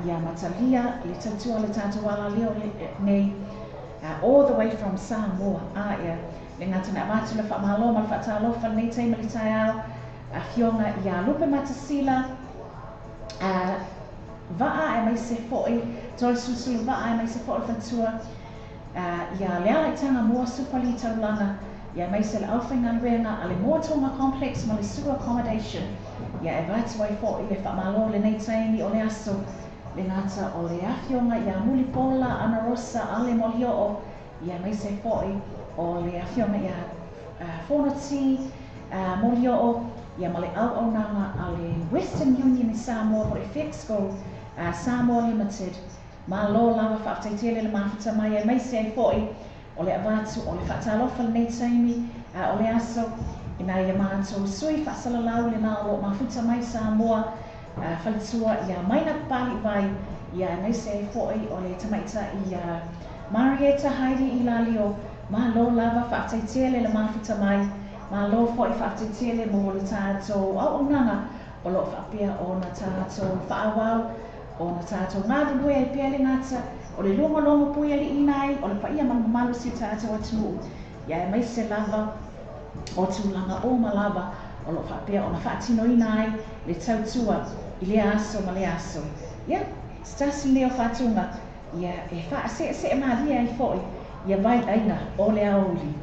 ia matalia le tautua le tātou wala leo nei all the way from Samoa ia le ngata na avatu le whaamalo ma le whaatalofa nei teima le tai au fionga ia Lupe Matasila vaa mai se foi tol susu vaa mai se foi whatua ia lea i tanga mua supali taulanga ia mai se le awhai luenga a le Motonga Complex ma le sewer accommodation ia vatu ai fo i le whaamalo le nei taimi o le aso le ngata o le awhionga ia Mulipola, Ana Rosa, Ale Molio ia mai se foi o le awhionga ia Whonoti, Molio ia ma le au-aunanga a le Western Union i Samoa po le Fexco Samoa Limited ma lo lava whaataitele le mafuta mai mai se ai foi o le avatu o le whaatalofa le nei taimi o le aso ina ia mātou sui whaasalalau le nā o mafuta mai Samoa whalitua ia maina pali vai ia nei se ai foi o le tamaita i Marietta Heidi i Lalio ma lo lava whaataitele le mafuta mai ma lo foi whaataitele mo le tātou au-aunanga o lo whaapea o na tātou whaawau o na tātou ngāru nui ai pia le ngata o le longa pui ali inai o le paia malu si tātou atu ia mai se lava o tūlanga o malava o lo whaapea o na whaatino inai le tautua i le aso ma le aso ia Stasi leo whatunga, ia e wha se maria I foi, ia vai aina o le auli.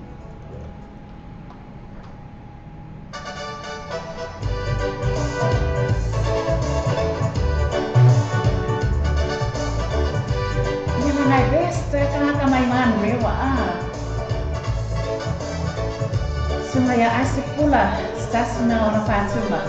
Ia mana besta kaka mai manu e wa a. Sumaya ase pula, stasi na ona whatunga.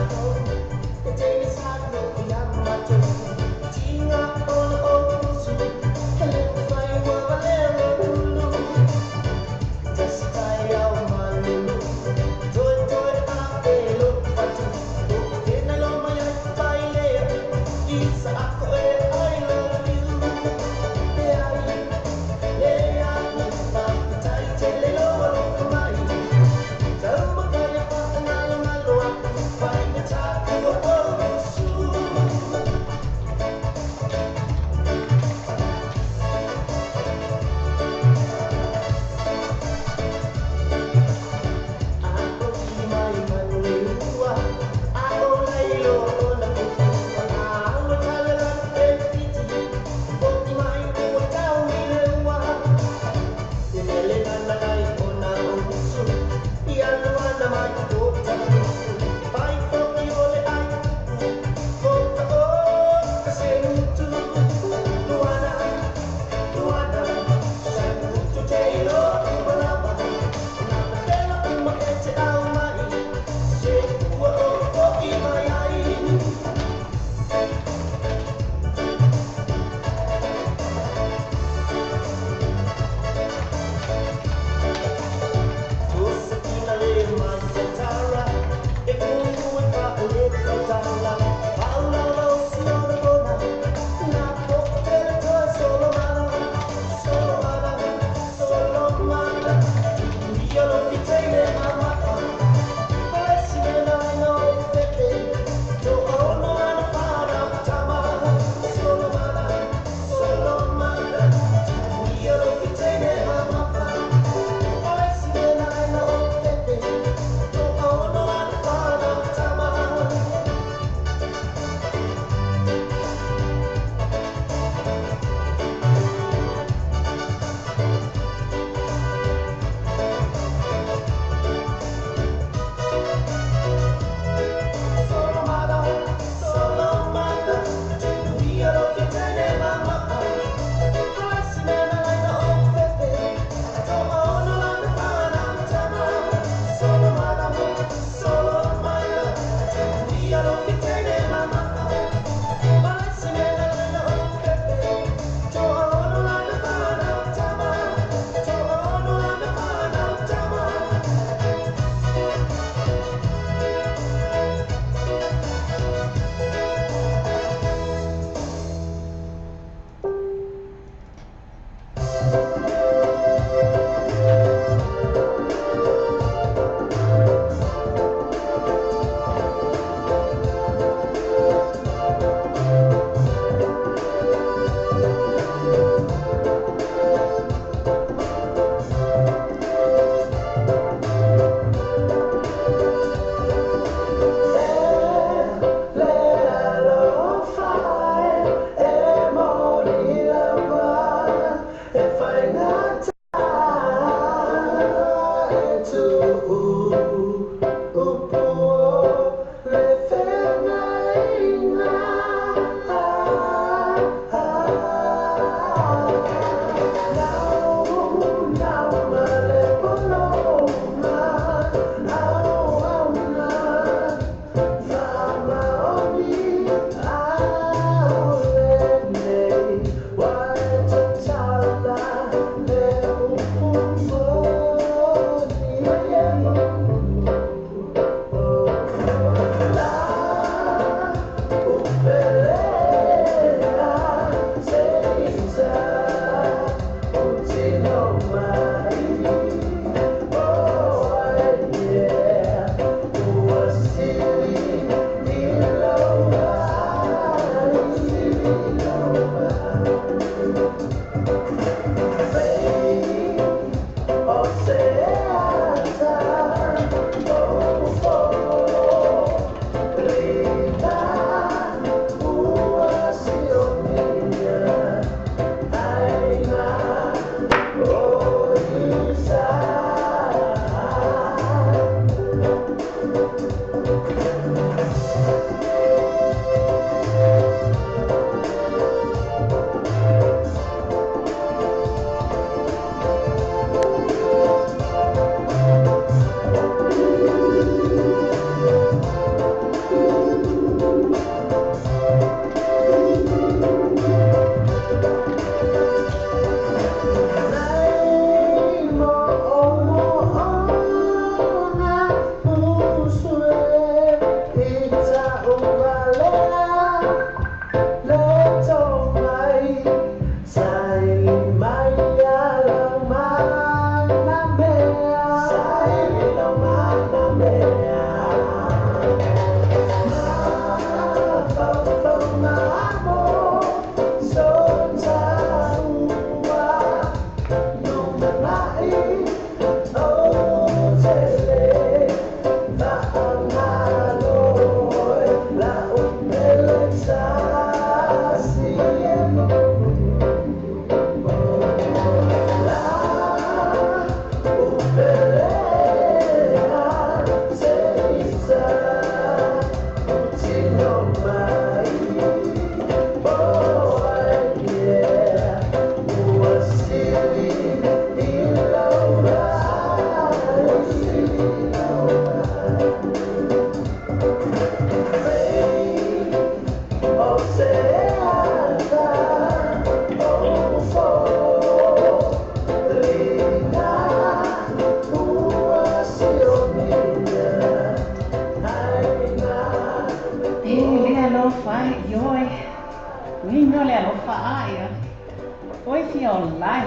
Oi fia o lai.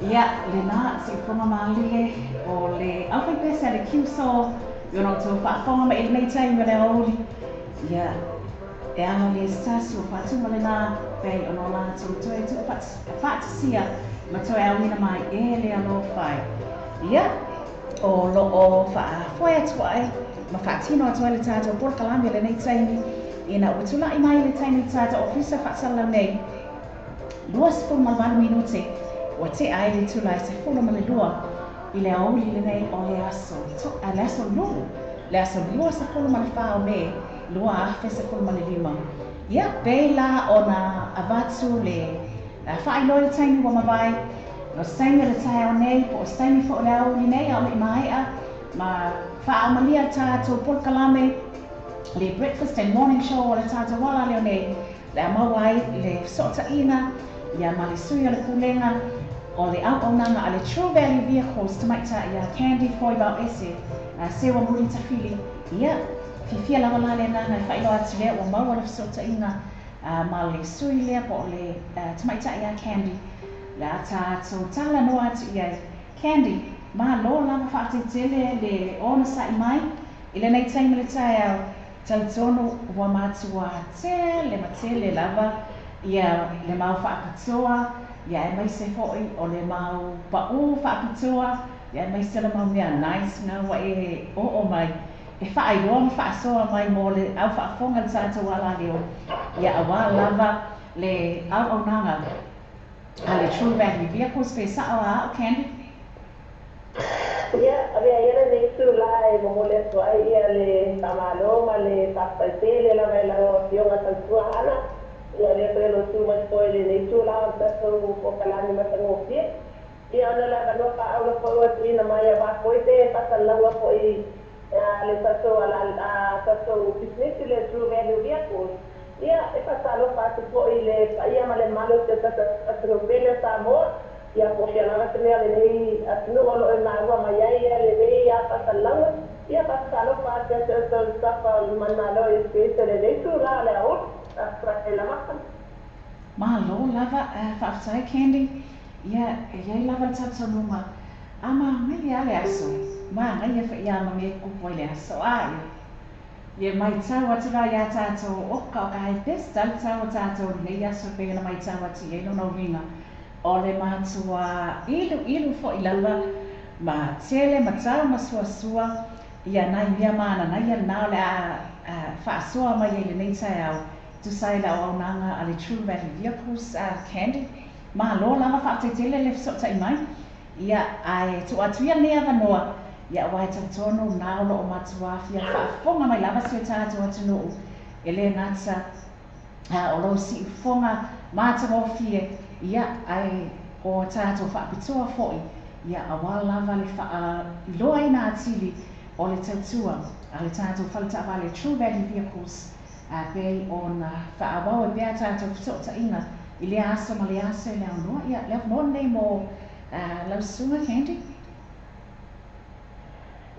Ia, le nā si whanga mālie o le awhai pesa le kiuso i ono tō whaafonga ma ili nei tai ma le aoli. Ia, e anga le stasi o whātunga le nā pei ono la tō toi tu whaatisia ma toi awina mai e le alo whai. Ia, o lo o whaafoe atua ai ma whaatino atua le tātou por kalami le nei taimi ina utula i mai le taimi tātou ofisa whaasalau nei. 2 minuti wa te ai le tula i se fulu ma le lua i le auli le nei o le aso le aso lulu le aso lua sa fulu ma le whao me lua afe sa fulu ma le lima ia pei la o na avatu le whailoi le taimi wa mawai o staimi le tai o nei po o staimi fo le auli nei a o le maia ma whao malia tātou polkalame le breakfast and morning show o le tātou wala leo nei le amawai le sota ina ia ma le sui o le kulenga o le auaunanga a le True Value Vehicles tamaita ia Candy foi bao ese sewa muri tawhili ia fifia lawa la le nana i whailo atu lea ua maua le fisota inga ma le sui lea po le tamaita ia Candy le tātou tala no atu ia Candy ma lo lava whaatitele le ona sa i mai i le nei taimi le tai au tautono ua matua tele ma tele lava ia le mau whaakatoa ia e mai se hoi o le mau pa'u whaakatoa ia e mai se le mau mea nice ngā wa e o mai e whaairoa ma whaasoa mai mo le au whaafonga le tātou ala leo ia awa lava le au nanga a le True Value Vehicles pe sa a Candy ia avea ia nei tu la e mo le so ai ia le tamalo ma le papaitele la vela o fionga tantua ana ia le prelo tu ma poi le nei tu la ta so o kalani ma tango fie ia ona la no pa au po o trina mai va poi te pasa la wa poi le taso ala taso business le True Value Vehicles ia e pasa lo pa poi le ia ma le malo te taso bele sa mo ia po sia na te le nei atu o lo na wa mai ia le nei ia pasa la ia pasa lo pa te sa manalo e le nei tu la le o Malo lava whaafatai Candy ia iai lava tātou lunga ama ngai ale aso ma ngai e wha ia ma me kupo i le aso ia mai tau atu la ia tātou oka o ka hai pesta tau tātou nei aso pēna mai tau atu ia no winga o le mātua ilu fo i lava ma tele ma tau ma sua ia nai mea mana nai ia nao le whaasoa mai e le nei tai au tu sai la o nanga a le True Value Vehicles Candy ma lo lava whaatetele le fisota i mai ia ai tu atuia lea vanoa ia wai tautono nao lo o matua fia whaafonga mai lava si o tātou atu nuu e le ngata o lo si ufonga mātaro fie ia ai o tātou whaapitoa foi ia awa lava le loa ina atili o le tautua a le tātou whalata le True Value Vehicles pei ona whaawau e bea tātou fisota inga i le aso ma le aso e leo noa ia leo noa nei mo lausunga Candy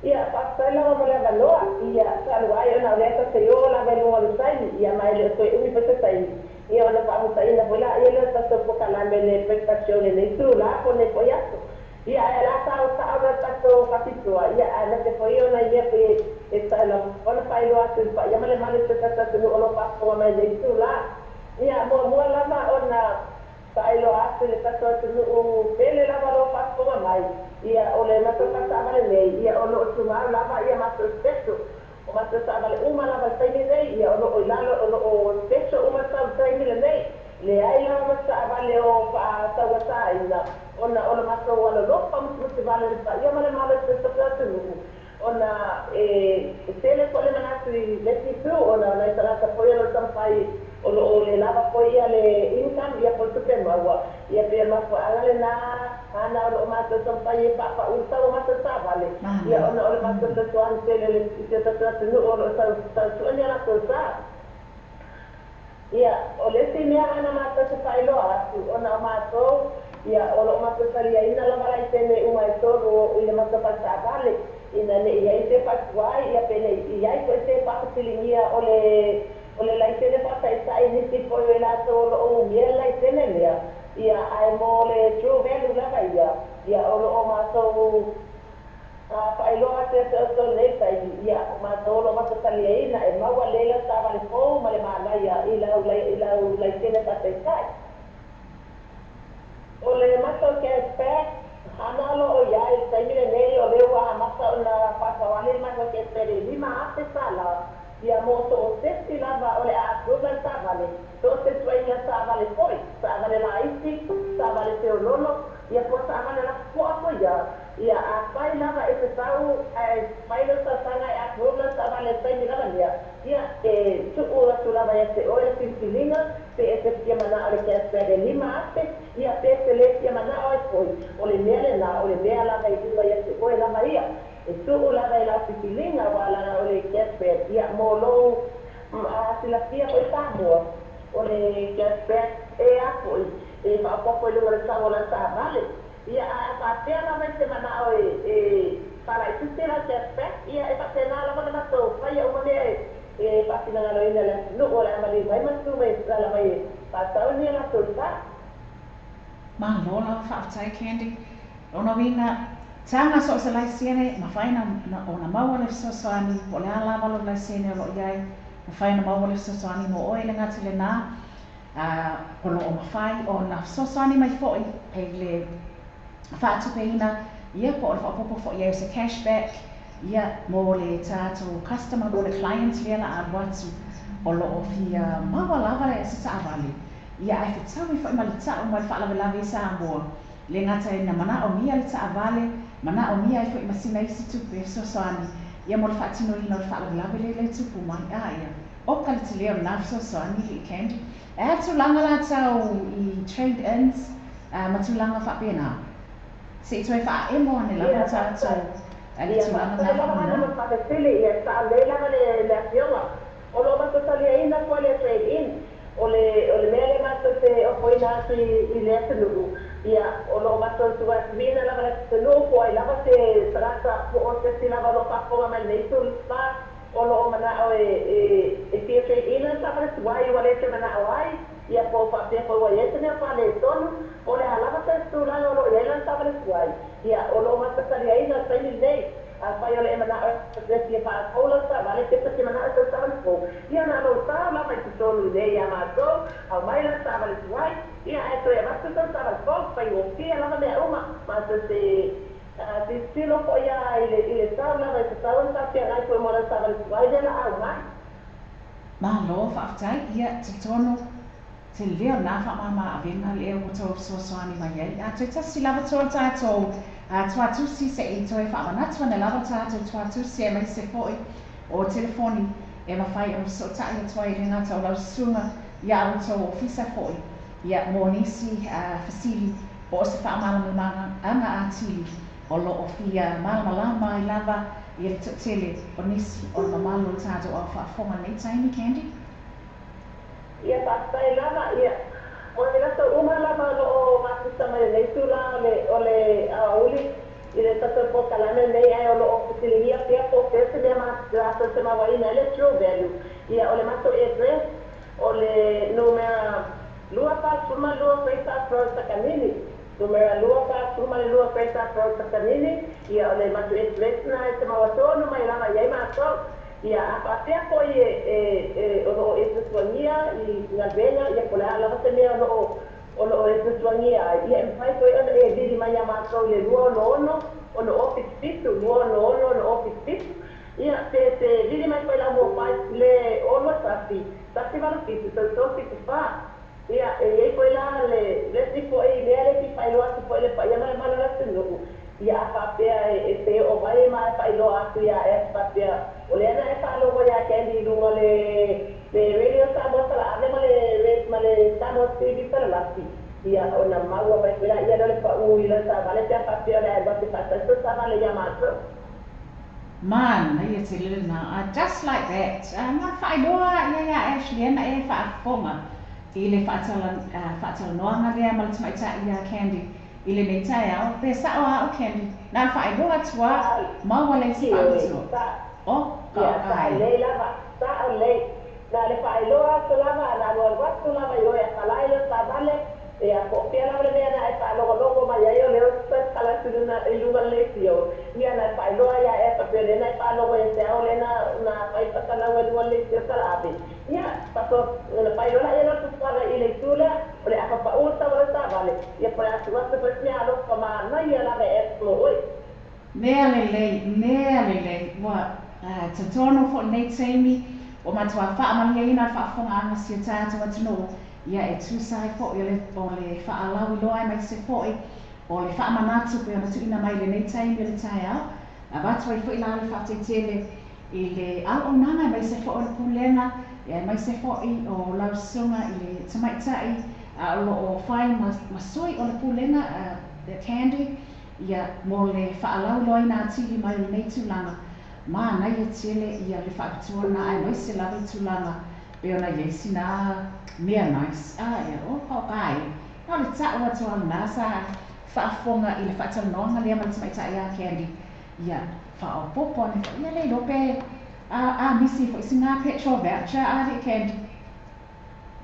ia pasala mo le valoa ia salu ai ona le ta se yo la velo o sai ia mai le so umi pese sai ia ona pa mo sai na bola ia le ta so poka la le prestazione nei tu la con le poiato ia la ta o ta so capitoa ia ana te foi ona ia pe esta la ona fai lo atu pa ia male male te ta no ono pa ko mai nei tu la ia mo la ma ona fai lo atu le ta so no pele la valo pa ko mai ia ole ma to ka male nei ia ono tu ma la ma ia ma to spesso o ma to sa male uma la vai nei ia ono o lalo ono o spesso uma sa sai nei le ai la ma sa vale o pa sa wa sa ina ona ma to wala lo pa mo se vale pa ia male male te ta tu ona tele ko le manatu le tu ona na tala ta foi lo tan fai o le lava foi ia le income ia por tu pe mawa ia pe ma ko ala le na ana o ma to tan fai pa u ta o ma to sa vale ia ona o ma to to an tele le te ta tu o sa tu ia la to sa ia o le si mea ana ma to se fai lo atu ona ma to ia o ma to salia ina la mala tene uma e toro ile ma to pa sa vale ina ne ia te pa wai ia pele ia ko te pa tilingia ole la tene pa sai sai ni ti po la to o mia la tene ia ia ai mo le true value lava ia o lo o mātou whailoa te nei tai ia mātou lo mātou taliaina e maua leila sa vale fōu ma le mānaia i lau lai tene patei kai. O le mātou cashback ana lo o iai taimile nei o leo a masa o na whakawale mātou cashback e 5 ate sala ia mo so o sesi lava o le approval sa vale so se tuainga sa vale foi sa vale la isi sa vale te o lolo ia po sa vale la po apo ia a pai lava e se tau pai lo sa sanga e approval sa vale taimi lava ia e tu ura tu lava ia se o e sintilinga pe e se tia mana o le cashback e 5 ate ia pe se le tia mana o e foi o le mea le na o le mea lava i tua ia se koe lava ia e tu'u lava i la fitilinga wala o le cashback ia mo lou a silafia koe Samoa o le cashback e apo e whaapopo i lunga le sango la sa vale ia a whaatea lava i te mana o e para i tutela cashback ia e whaatena lava na matou whai au mane e whaatinanga loina le nu'u o le amali vai matu mai lava i whaatau ni la tulta Malo la whaatai Candy. Ona wina tanga so se lai siene ma faina ona maua le sosoani o le ala malo lai siene o lo iai ma faina maua le sosoani mo oe le ngati le nā o lo o mawhai o na sosoani mai foi e le whaatupeina ia po o le whaapopo foi iai se cashback ia mo le tātou customer mo le clients lia la aruatu o lo o fia maua lava le se taavali ia ai whetawi foi ma le tau ma le whaalawelawe i Samoa le ngata ina mana o mia le taavale mana o mia i foi masina isi tupu e sosoani ia mo le whaatino ina o le whaalawelawe le tupu mai ia o ka le te leo na sosoani li Candy e atu langa la tau i trade-ins ma tulanga whaapena se i toi wha emo ane langa tātou le tulanga na whaapena whakatili ia sa le lava le afionga o lo mato taliaina koe le trade-in o le mea le mato te o koina atu i le atanuru ia o lo mato tua mina lava le atanuru po ai lava te sarata po o te si lava lo whaponga mai nei tu pa o lo mana o e fia trade-in sa para tuai wale te mana o ai ia po whapea po wai ete nea whale tonu o le halava te stulanga o lo iela sa para tuai ia o lo mato taliaina taini nei pai o le mana o te si pa kola sa vale te te mana o sa vale po ia na lo sa la mai tonu nei ia mato au mai la sa vale tuai ia e to e mato sa vale po pai o fia la me uma ma te si stilo po ia ile sa la vai sa sa fia ai po mo la sa vale tuai de la au mai ma lo whaatai ia te tono te leo na whaamama a venga leo o tau sosoani mai ei a te tasi lava toa tātou tuatusi se i toi whaamanatu ne lava tātou tuatusi e mai se foi o telefoni e mawhai o so tai o toi ringa tau lau sunga ia au tau ofisa foi ia mo nisi fasili o se whaamala manga anga atili o lo o fia malamalama i lava i le tutele o nisi o mamalo tātou au whaafonga nei taimi Candy ia pasai lama ia o le lato uma lama lo o matusa mai nei tula o le auli i le tato po kalame nei ai o lo o futilia pia po pese de ma lato se ma wai na le true value ia o le mato address o le numero lua pa suma lua pesa pro takamini numero lua pa suma lua pesa pro takamini ia o le mato address na se ma wato no mai lama ia ma so ia apa ko o ese suania i na vena ia pola la va tenere o ese suania ia fai ko e di mai ma ko le no o office pitu no office pitu ia te di mai ko la mo pai le o no sapi va pitu to pitu fa ia e ko la le si ko e le ki fai lo atu ko le pa ia mai la tenu ia papea e te o vai mai fai lo atu ia e papea o le ana e falo ko ia Candy lungo le radio sa mo sala ave male sa mo TV sala lasi ia ona maua mai pela ia le pa u ila sa vale te papea le ba te pata sa vale ia mato man ia te lina just like that na fai doa ia actually na e fa fonga i le fatala noanga lea ma le tamaita ia Candy i le meitai au pe sa o Candy na fai doa tua maua le si o sa le lava sa le na le fai loa so lava na lo watu lava yo ya kalai lo sa vale Ia ko pia la le na e pa lo ma ia yo le sa kala tu na ilunga le tio ia na pa lo ia e pa pele na pa lo e se o le na pa pa kala wa le tio sala abi ia pa to na pa lo la ia na tu para ile tula le apa pa uta wa ta vale ia pa tu wa se pa sia lo pa ma na ia la e lo oi Nea lele, wa te tono fo nei teimi, o matua wha amania ina wha whonga anga si o tātou atino, ia e tūsai fo o le wha alawi loa mai se fo o le wha amanatu pe ona tu ina mai le nei teimi o le tai au, a watu ai fo i la le wha te tele i le al o nanga mai se fo o le pulenga, ia mai se fo i o lau sunga i le tamaitai, a o whai masoi o le pulenga, the candy, ia mo le whaalau loa ina atili mai le nei tūlanga ma nai e tele ia le whaakatua na ai mai se lawe tūlanga pe ona ia sina mea nice ia o paukai na le tāua toa nasa whaafonga i le whaatanoanga lea mai tamaitai a candy ia whaopopo ne ia le lope a misi fo isi ngā petrol voucher a le candy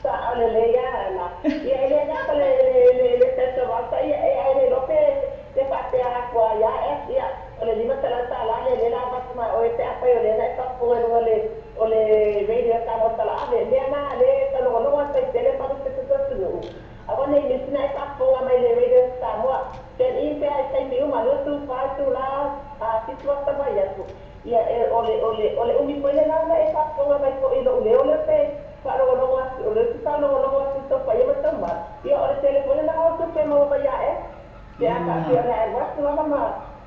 sa le ia na ia le na le petrol voucher ia le lope te parte a kwa ya ia ole lima tala tala le la ma o te apa yo le na ta ko ole radio ta mo tala le na le ta lo lo wa te le pa te te no agora nei sina ta ko mai le radio ta mo te in te ai sai mi uma lo tu pa tu la a ti tu ta ba ya tu ia ole umi ko le na e ta ko mai ko i lo le pe pa lo wa ole ta lo wa tu pa ya ma ta ma ia ole telefone na o tu pe mo ba ya ya ka ia re wa tu ma ma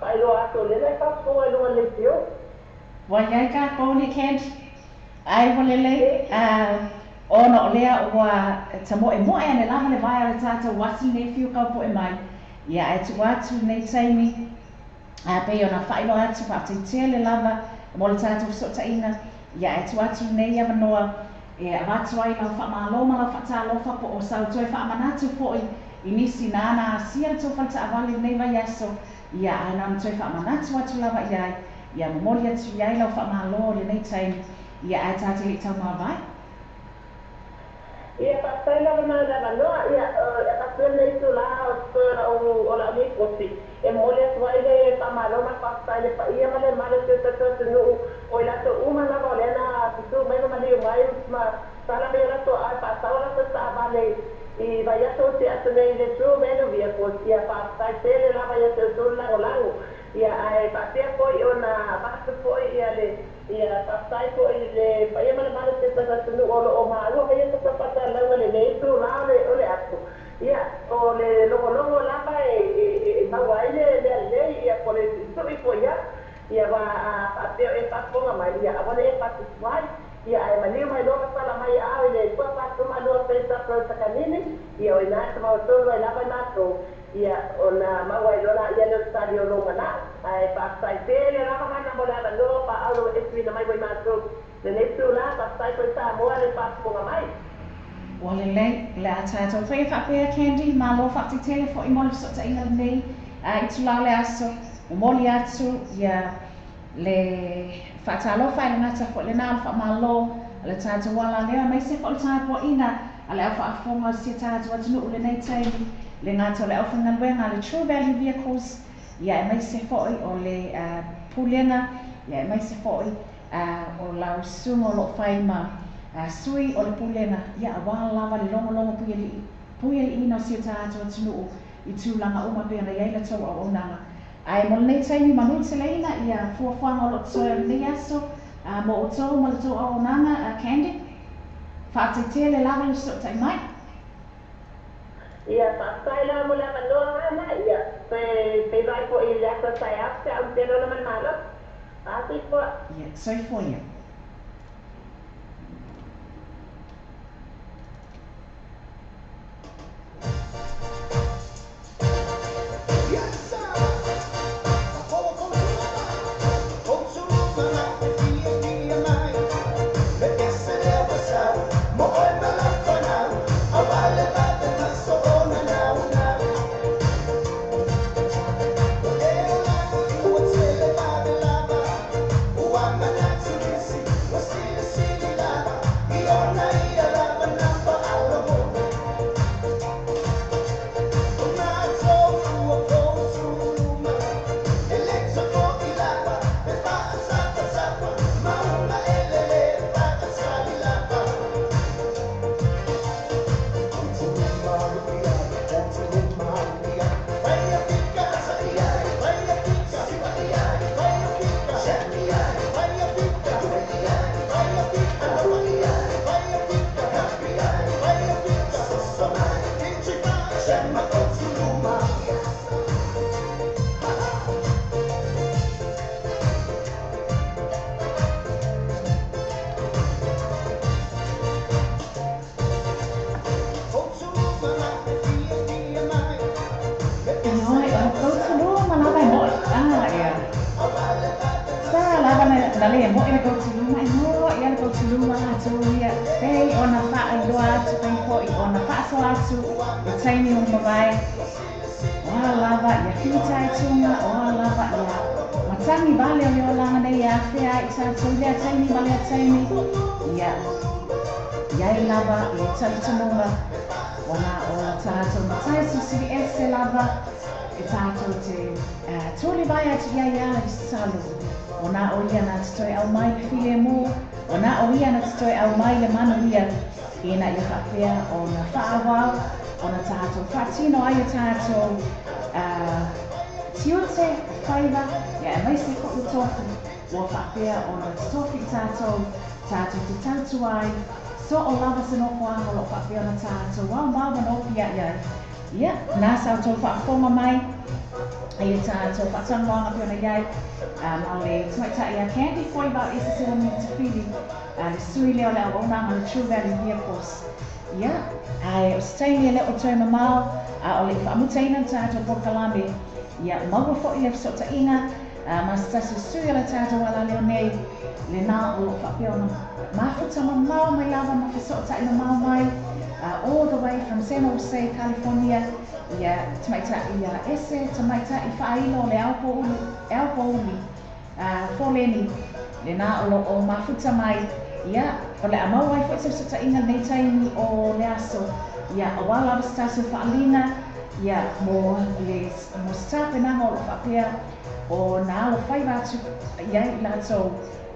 ai lo ato le na ka ko ai lo le tio wa ia ka ko ni kent ai volele ona olea wa tamo e mo ene la le vai ala tata wasi nei fiu ka po e mai ia ai tu watu nei taimi a pe ona fai lo atu pa te tele lava mo le tata so taina ia ai tu watu nei ava noa e watu ai ma fa malo ma fa ta lo fa po o sa tu fa manatu po I nisi nana sia to fa ta vale nei vai aso ia ana tu fa manatu watu lava ia memori atu ia lo fa malo le nei taimi ia ai tata le tau ma vai ia pa sai la na no ia pa sai le tu la o la mi kosi e mole vai le pa malo ma pa sai le pa ia male male te no o la to uma na vale na tu mai ma le mai ma sala me la to ai pa sa la sa vale I vai a to te atene le tu me no via ko ia pa sai le la vai a to la o la ia ai pa te ko ona pa ko ia le ia pa sai ko le pa ia male male te ta no o ma lo vai a to pa ta la le nei tu la o le atu ia o le lo la pa e ma vai le ia ko le tu I ko ia va a te e pa ko ma ia a va e pa tu vai ia ai mani mai lo ka la mai a le ko pa tu ma lo pe ta pro ta kanini ia o ina ma to lo la pa na to ia ona ma wai lo la ia lo stadio lo mana ai pa sai te le la ma na mo la lo pa a lo e na mai wai ma to le ne tu la pa sai ko ta mo le pa ko mai wale le atato fai fa pe candy ma lo fa ti tele fo I mo so ta ina nei ai tu la le aso o mo li atu ia le fatalo fa na ta fo le na fa malo le tata wala le mai se fo ta po ina ale fa fonga si tata wa tunu le nei tai le ngata le ofa ngal wenga le true value vehicles ia mai se fo o le pulenga ia mai se fo o la sumo lo fai ma sui o le pulenga ia wala lava le longo puia ina si tata wa tunu I tūlanga uma pe na ia le tau o nanga ai mo nei tai ni manu te leina ia fuafuanga o lo tsoe nei aso mo o tau mo le tau o nanga candy fa te tele lava le so tai mai ia pa sai la mo la no na ia pe vai ko I la sa sai a se au te no na malo a ti ko ia soi for you One man to le mo e go to luma e mo e go to luma to ia pei ona fa i do atu pei po I ona fa so atu e taimi o mawai o lava ia kita e tunga o lava ia matangi vale o langa nei a fea I sa so ia taimi vale a taimi ia ia lava ia tali tunga ona o tato matai so si ese lava e tato te tuli vai atu ia I salu ona o ia na toi au mai file mo ona o ia na toi au mai le manu ia ina ia fafea ona faawa ona tato fatino ai tato tiute faiva ia mai se ko tofu o fafea ona tofi tato te tautu ai so o lava se no kwa o fafea ona tato wa ma no pia ia na sa to fa fonga mai ai tato fatanga nga pia ia ale tmaita ia candy foi ba ese se o minute fili le sui leo le ona ma true value vehicles ia ai stay le o toi mamao o le famutaina tato porkalame ia mau fo ile so ta inga ma sta se sui le tato wala le nei le na o fa peona ma futa mamao mai lava ma so ta ina mau mai all the way from San Jose, California ia tmaita ia ese tmaita I failo le alpo uli foleni le na o mafuta mai ia o le amau ai fo se ta inga nei taimi o le aso ia o wala sta se falina ia mo stape na mo fa pia o na lo fai va tu ia la so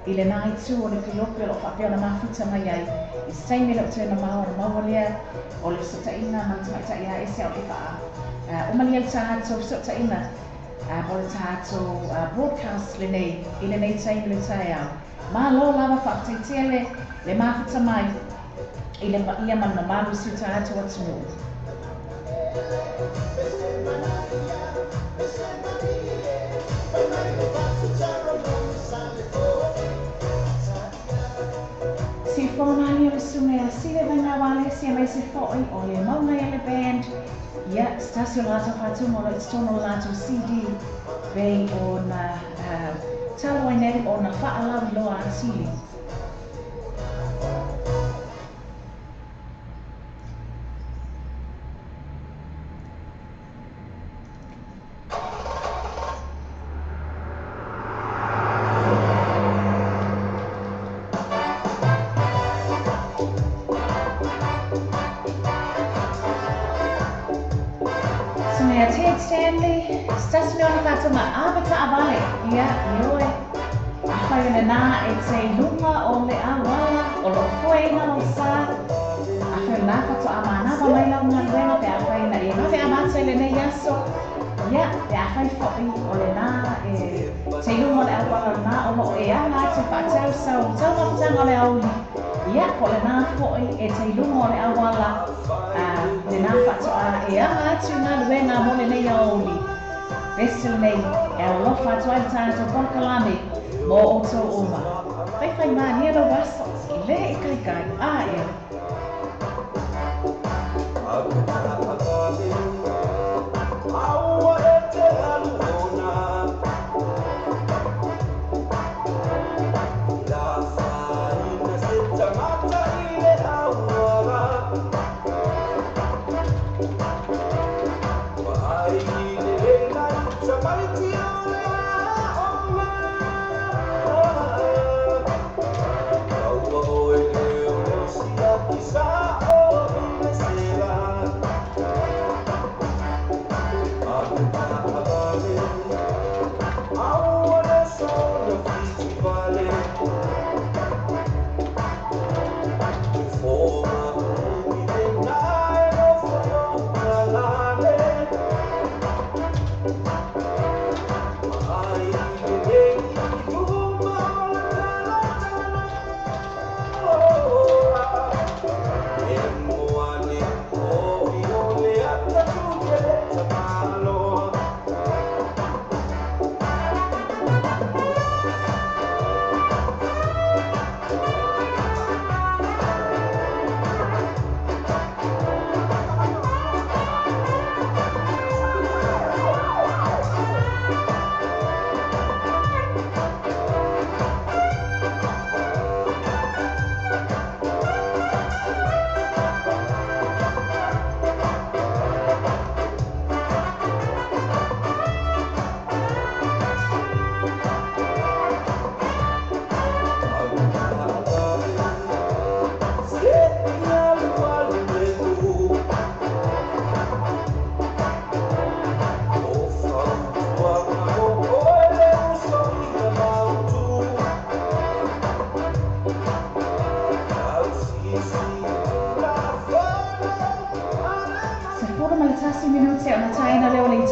ile nai tu o le pilopo lo fa pia na mafuta mai ai I taimi le tena mau na mau le o le so ta inga ma ta ia ese o fa o mali tato so ta inga o le tato broadcast le nei ile nei taimi le taia ma lo lava fa tele le mafuta mai ile ma ia man na malu si tato what's new si formali o sume si le na wale si mai si foi o le mauna ile band ia stasio lato fatu mo le stono lato CD bei on talo nei on fa ala lo asili Stanley, stazione fatta ma abita a vale, ia, ioe, fai una na e sei lunga o le awala, o lo fuena o sa, a fai una fatta a mana, ma mai la una luena, pe a fai una, e ma pe a mazza le ne yasso, ia, pe a fai foi, o le na, e sei lunga o le awala na, o lo e a la, te fa tau sau, tau ma tanga le auli, ia, o le na foi, e sei lunga o le awala, le na fatta a e a atu na luena mo le nei auli. Besu nei e o lofa tua tato porkalame mo o to uma. Fai mani e no waso I le I kai a e.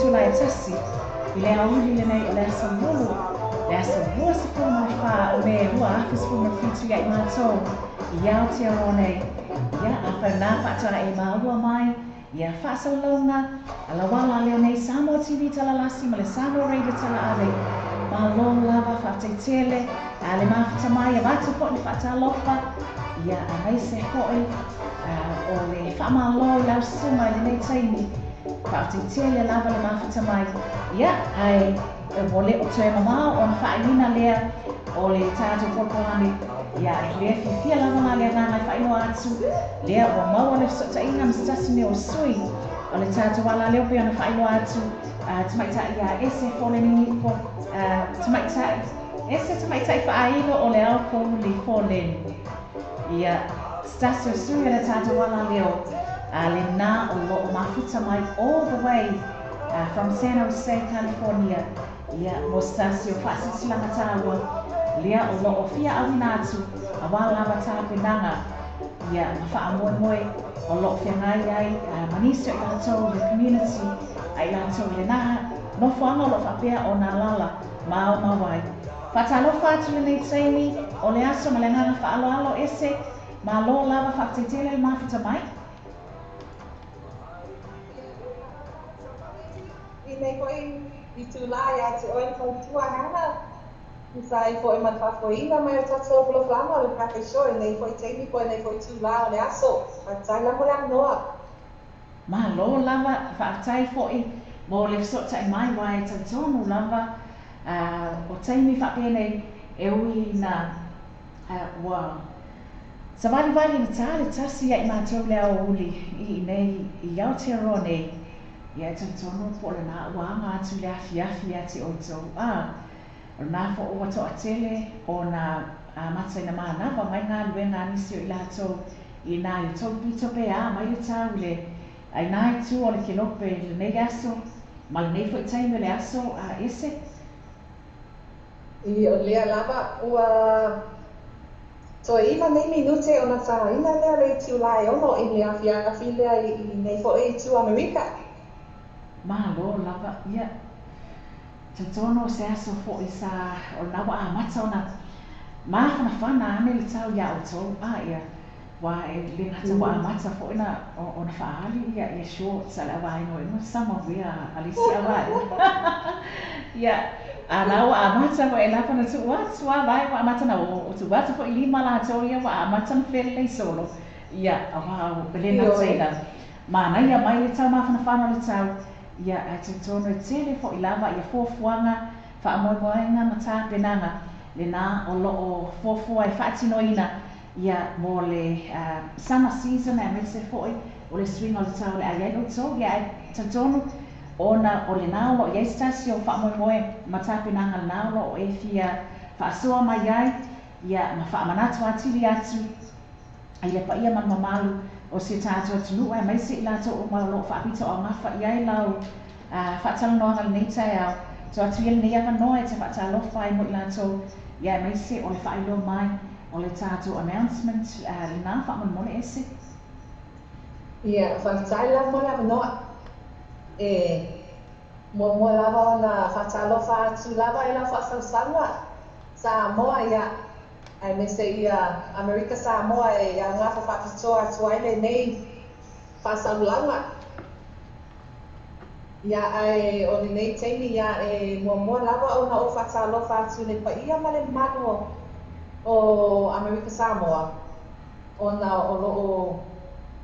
tula e tasi i le auli lenei o le asa lulu le asa lua sepulu ma wha o me lua afi sepulu ma fitu ia i mātou i Aotearoa nei ia a whaunā whaatua e maua mai ia whaasalaunga a la wala leo nei Samoa TV talalasi ma le Samoa Radio tala ave ma lo lava whateitele a le mawhita mai a vata po ni whaatalofa ia a mai se hoi o le whaamalo i lau sunga i nei taimi whateitele lava le mawhita mai ia ai wole o te mamao o na whainina lea o le tātou porpohani ia e lea whiwhia lava ngā lea ngā whainoa atu lea o maua le sotainga mstasini o sui o le tātou wala leo pe o na whainoa atu tamaita ia ese fole nini po tamaita i whaailo o le au koulu li fole ia stasi o sui o le tātou wala leo le nā o lo o mafuta mai all the way from San Jose, California ia mo stasi o whaasisilanga tāua lea o lo o fia awina atu a wala wata penanga ia ma wha moe o lo o fia ngai ai manisio i lātou le community ai lātou le naha no whanga o lo whapea o nā lala mao mawai whatalofa atu le nei teimi o le aso ma le ngana whaaloalo ese ma lo lava whateitele le mawhita mai I nei koi I tūlā ia te oe kau tuahana. I sai ko e matawhakoina mai o tatou bloflama o le kakai show nei koi teimi ko nei koi tūlā o le aso. Patai lamo le anoa. Ma lo lava whaatai fo'i mo le sota I mai wai tautonu lava o teimi whapene e ui na wa sa vali na tāle tasi ai mātou le au uli I nei I Aotearoa nei ia tautonu po le nā uanga atu le afi ati o tau o nā fo o ato atele o nā matai na mānawa mai ngā luenga nisi o I lātou I nā I tau pito pe mai le tau le ai nā I tu o le kelope le nei aso ma le nei fo I taime le aso ese I o lea lava ua so iwa nei minute o na tāina lea le tūlā e ono I le afi lea I nei fo e tu Amerika. Malo lava ia tatono se aso fo I sa o nawa mata ona ma fana ane le tau ia o tau ia wa e le ngata wa mata fo ina ona faali ia sure sa la wa no sama wea alisia wa ia ana wa mata fo ela fana tu wa vai wa mata na o tu wa fo I lima la tau ia wa mata fele solo ia wa belena tsela mana ia mai le tau ma fana le tau ia tatono tele fo I lava ia fofuanga whaamoemoenga ma tā penanga le nā o loo fofua e whaatinoina ia mo le summer season e mese foi o le swing o le tau le aiai o tau ia tatono ona o le nā o loo ia stasi o whaamoemoe ma tā penanga le nā o loo e fia whaasoa mai ai ia ma whaamanatu atili atu ai le paia man mamalu o se tātou atunu ai mai se I lātou o malo whaapita o ngawha I ai lau whaatalanoanga le nei tai au so atu ia nei ava noa e te whaatalofa ai mo I lātou ia mai se o le whailo mai o le tātou announcement le nā whaamon ese Ia whaatai la mo lava noa mo lava o na whaatalofa atu lava e la whaasalausanga sa moa ia ai me se ia Amerika Samoa e a ngā whapitoa atu ai le nei whasalulanga. Ia ai o le nei teimi ia e mua lava o na o whatalofa atu le paia ma le mano o Amerika Samoa. O na o loo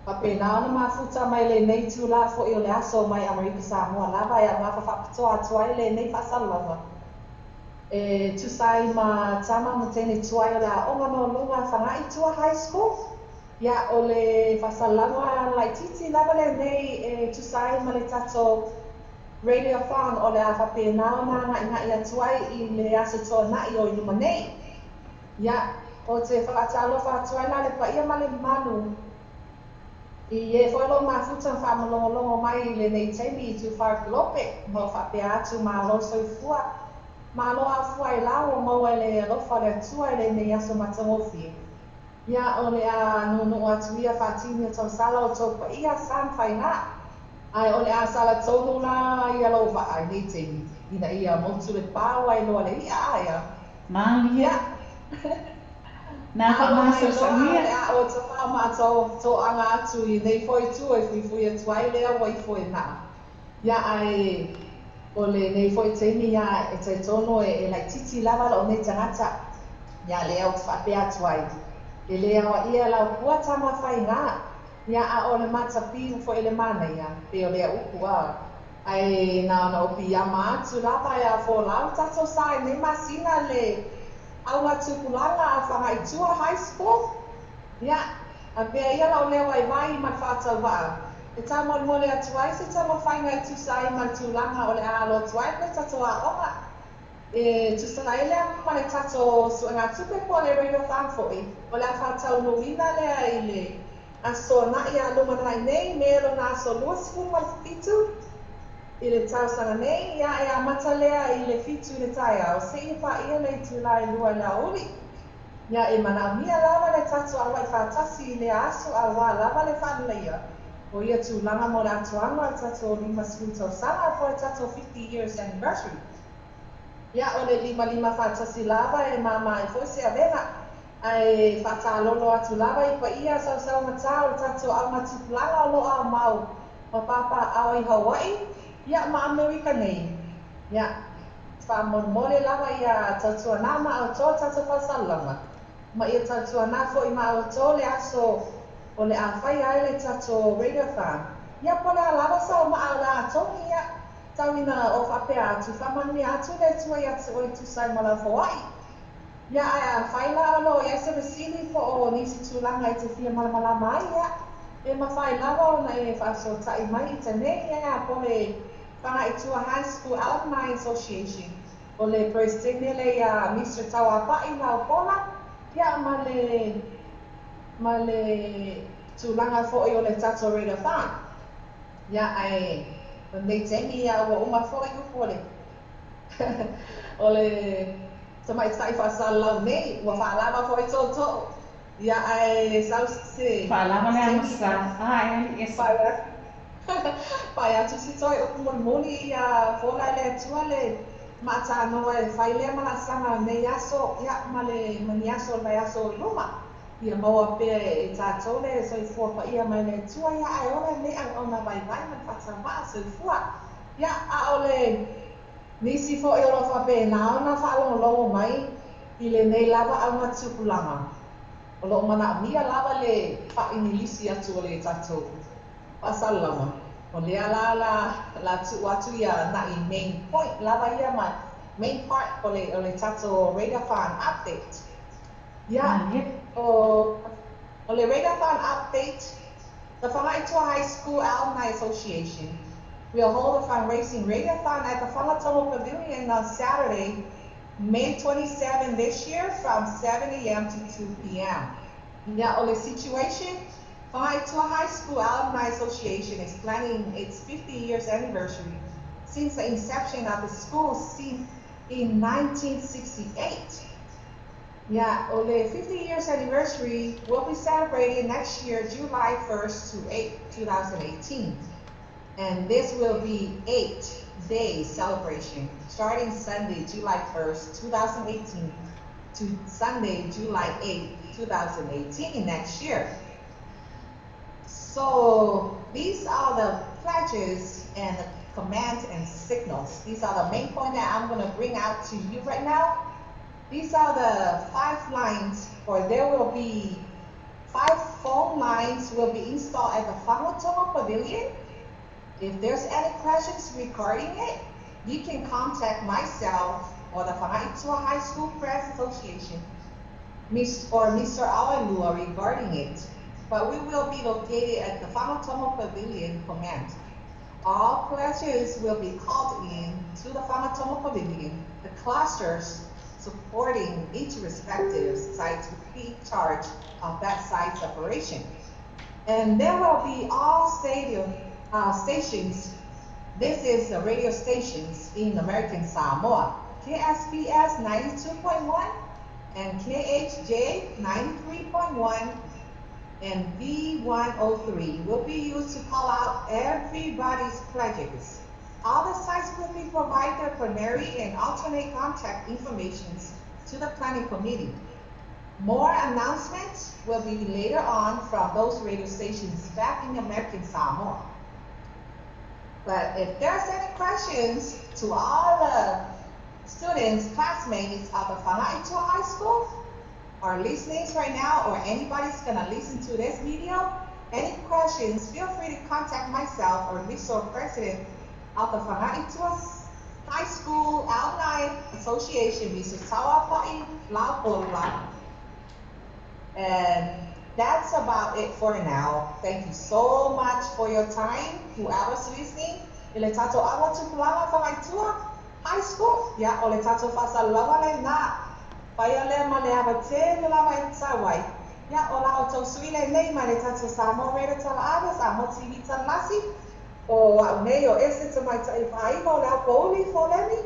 papena ona mafuta mai le nei tūlā fo I o le aso mai Amerika Samoa lava ia ngā whapitoa atu ai le nei whasalulanga. Tu sai ma tama mo tene tuai la o ma longa whangai tua high school ia o le whasalanga lai titi lava le nei tu sai ma le tato radiothon o le a whapena o nga ia tuai I le aso toa nai o inuma nei ia o te whaatalofa tuai la le paia ma le manu I e whaelo mafuta whamalongo mai le nei teimi tu whaakalope mo whapea atu ma lo soifua ma lo a fua I lau o maua le rofa le atua I le nei aso matangofi. Ia o le a nunu atu ia whaatini o tau sala o tau pa ia san whainga. Ai o le a sala tonu la ia lo wa ai nei te ina ia motu le pāua i loa le ia aia. Malia. Nā wha māsa sa Le mia. a o te wha mātou tō anga atu i nei foi tu e fui atu ai lea wai foi nā. Ia ai o le nei foi teimi ia e te tono e lai titi lava lo nei tangata. Ia lea o te whapea atu ai. E lea wa ia lau kua tama whai ngā. Ia a o le mata piu fo ele mana ia. Pe o lea uku a. Ai na o pi ama atu lava ia fo lau tato sa e nei masina le au atu kulanga a Whangaitua High School. Ia, a pia ia lau lea wai mai ma whātau waa. E tā mole atu ai se tā mo whainga tu sai ma tūlanga o le alo atu ai pe tato a onga. E tu sa ele ma le tato suanga tupe po le radio whanfoi. O le a whātau no wina lea i le aso na ia lumana nei me lo na aso luasifu ma fitu. I le tau sanga nei, ia e amata lea i le fitu le tai au. Se i pa ia nei tu lai lua la uli. Ia e mana mia lava le tatu awa i whātasi i le aso a wā lava le whanleia. O ia tu langa mo le atuanga le tatu o lima skuto sanga for le tatu 50 years anniversary. Ia o le lima whātasi lava e mama e foise a venga. Ai whātālolo atu lava i pa ia sau matau le tatu au matupulanga o lo au mau. Ma papa au i Hawaii. Ia ma Amerika nei. Ia, whamone lava ia tautua nā ma au tō tatu whasalanga. Ma ia tautua nā fo i ma au tō le aso o le a whai ai le tatu radiothon. Ia pole a lava sa o ma au la atongi ia. Tauina o whapea atu whamani atu le tua ia te oi tu sai mala Hawaii. Ia ai a whai la ono ia se resili fo o nisi tūlanga i te whia malamala mai ia. E ma whai lava o na e whaso tai mai i te nei ia pole Whangaitua High School Alumni Association. O le presidente le ia Mr. Tawapai na o pona. Ia ma le tūlanga fo'i o le tato radiothon. Ia ai nei tengi ia ua uma fo'i upole. O le tamai tai whasalau nei, ua whaalama fo'i tō. Ia ai sau se... Whaalama le amasa. Ai, e whaia. Pai atu si toi o moni ia fola le atua le mata noa e whai lea mana sanga nei aso ia ma le mani aso le aso luma. Ia maua pia e tātou le so i fua pa ia mai le atua ia ai ole nei ang ona vai man whata maa so i fua. Ia a ole nisi fo i olo whape na ona whaalongo longo mai i le nei lava au nga tupulanga. Olo mana mia lava le whainilisi atu o le tātou. Pasalama. O lea la tu atu ia na i main point lava ia ma main part o le tato radiothon update. Ia o le radiothon update, the Whangaitua High School Alumni Association will hold a fundraising radiothon at the Whangatomo Pavilion on Saturday, May 27 this year from 7 a.m. to 2 p.m. Ia o le situation, Whangaitua High School Alumni Association is planning its 50 years anniversary since the inception of the school in 1968. Yeah, the 50 years anniversary will be celebrated next year, July 1st to 8, 2018. And this will be 8-day celebration starting Sunday, July 1st, 2018 to Sunday, July 8th, 2018 next year. So these are the pledges and the commands and signals. These are the main points that I'm going to bring out to you right now. These are the 5 lines, or there will be 5 phone lines will be installed at the Whangatomo Pavilion. If there's any questions regarding it, you can contact myself or the Whangaitua High School Press Association or Mr. Awalua regarding it. But we will be located at the Whangatomo Pavilion Command. All questions will be called in to the Whangatomo Pavilion. The clusters supporting each respective site will be in charge of that site's operation. And there will be all stations. This is the radio stations in American Samoa. KSBS 92.1 and KHJ 93.1 and V103 will be used to call out everybody's pledges. All the sites will provide the plenary and alternate contact information to the planning committee. More announcements will be later on from those radio stations back in American Samoa. But if there's any questions to all the students, classmates of the Whanaitua High School, or listening right now, or anybody's gonna listen to this video, any questions, feel free to contact myself or Mr. President of the Whanaitua High School Alumni Association, Mr. Tawapai Laupola. And that's about it for now. Thank you so much for your time, whoever's listening. Ile tato awa tupulanga Whanaitua High School, ya ole tato fasa lawa le na. Paya le ma le ava te le lawa e tawai. Ya ola o tau suile nei ma le tato Samoa Reda tala ava, Samoa TV tala lasi. O au nei o ese te mai ta i whaiva o le au pouli fo lemi.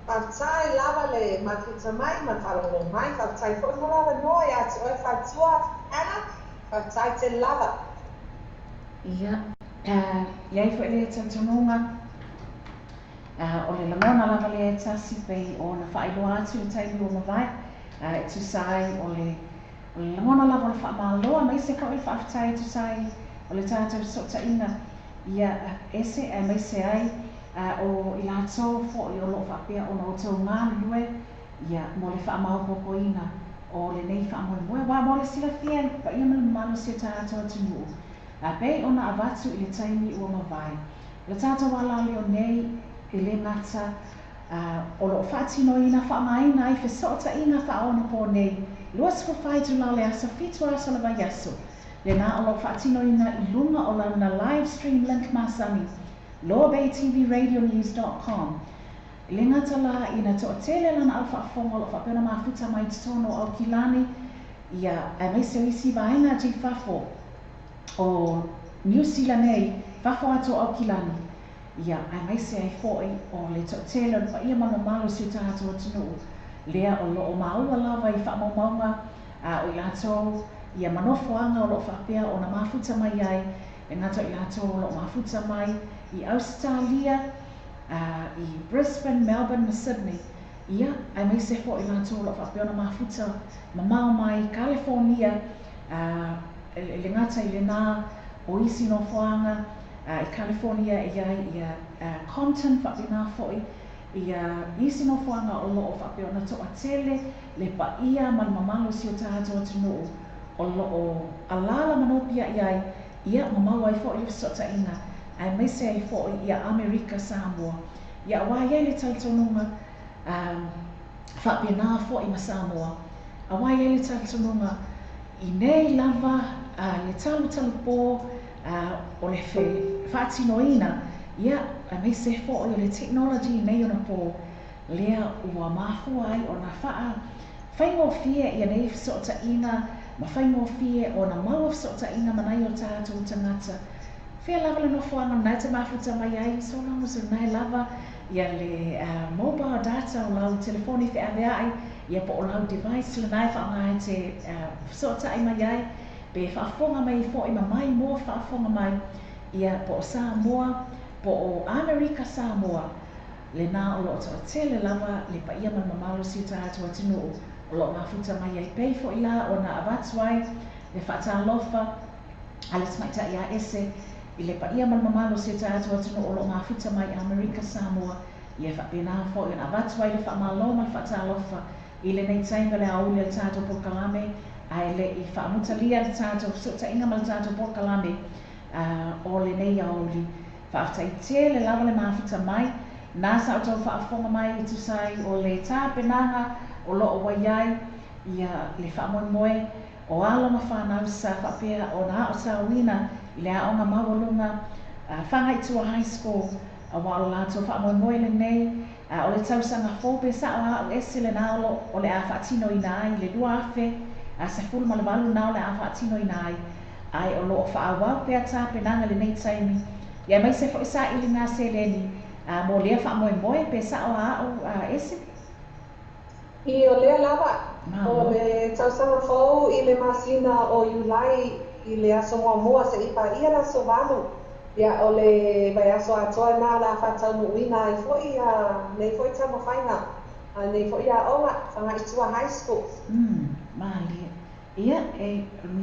Partai lava le makuta mai, ma whalongo mai, partai fo mo lava noa ya te oe whatua ana, partai te lava. Ia, iai fo ele tantonunga. O le lamona lava le tasi pei o na whailoa atu le taimi o mawai. E tu sai o le lamona lava le whaamaloa, mai se kau le whaafitai tu sai o le tātou sota inga. Ia, ese e mai se ai, o i lātou fo i o loo whapea o na o tau ngā lue, ia, mo le whaamaupopoina o le nei whaamoemoe. Wā mo le sila fia, pa ia mana malo si tātou atu nuu. Pei o na avatu i le taimi ua mawai. Le tātou wala leo nei, i le ngata, o loo whaatinoina, whaamaina, i whesota ina whaona po nei. Luas whawhai tu la le asa, fitu asa le vai aso. Le nā o loo whaatinoina i lunga o la na live stream link masani. LowerBayTVRadioNews.com. Le ngata la ina to tele lana alfa fonga lo whapena mafuta mai tono au kilani. Ia, e me se isi vaina ti fafo. O New Zealand nei, fafo ato au kilani. Ia, ai mai se ai foi o le to tele pa ia mama malo si tātou atunu. Lea o lo o maua lava i whaamaunga o i lato ia manofoanga o lo whapea o na mafuta mai ai. E ngata i lato o lo mafuta mai i Australia, i Brisbane, Melbourne, na Sydney. Ia, ai mai se fo i lato o lo whapea o na mafuta mamao mai California, le ngata i le nā o isi no whaanga i California i Compton whapena foi i isi no whaanga o lo o whapea o na toa tele le pa ia man mamalo si o tātou atunu o lo o alala manopia iai ia mamau ai foi i sota ina ai mai se ai foi i Amerika Samoa ia wai ai le talitonunga whapena foi i ma Samoa a wai ai le talitonunga i nei lava le talu po o le whaatinoina ia a me se fo o le technology nei ona po lea ua mafua ai o na whaingofie ia nei sota ina ma whaingofie o na mau sota ina manai o tātou tangata Fia lava le nofoanga nai te mafuta mai ai so long so nai lava ia le mobile data o lau telefoni fe ave ai ia po o lau device le nai whaanga te sota ai mai ai pe whaafonga mai fo ima mai mo whaafonga mai ia po o Samoa po o Amerika Samoa le nā o loo toa tele lava le pa ia man mamalo si tātou atinu o loo mafuta mai ai pei fo ila o na avatu ai le whaatalofa ale smaita ia ese i le pa ia man mamalo si tātou atinu o loo mafuta mai Amerika Samoa ia whapena fo i na avatu ai le whaamaloma le whaatalofa i le nei tainga le auli le tātou pokalame ai le i whaamutalia le tātou sota inga ma le tātou pokalame o le nei auli whaaftai te le lava le mafuta mai nasa o tau whaafonga mai i tu sai o le tāpenanga o loo waiai ia le whaamoemoe o alonga whanau sa whapea o na o tawina i le aonga mawalunga Whangaitua High School a wao lato whaamoemoe le nei o le tausanga fōpe sa o ese le nao o le a whaatino i nai le dua afe se fulu ma le walu nao le a whaatino i nai ai o loo whaawau pea tāpenanga le nei taimi ia mai se fo isa ili ngā se leni mo lea whaamoemoe pe sa o a ese I o lea lava, o le tausanga fōu i le masina o Iulai i le aso mua mua se ipa ia la so walu. Ia o le vai aso atoa nā la whātau nuina i fwoi nei fwoi tama whainga. Nei fwoi a onga, whanga i tua high school. Mali. Ia,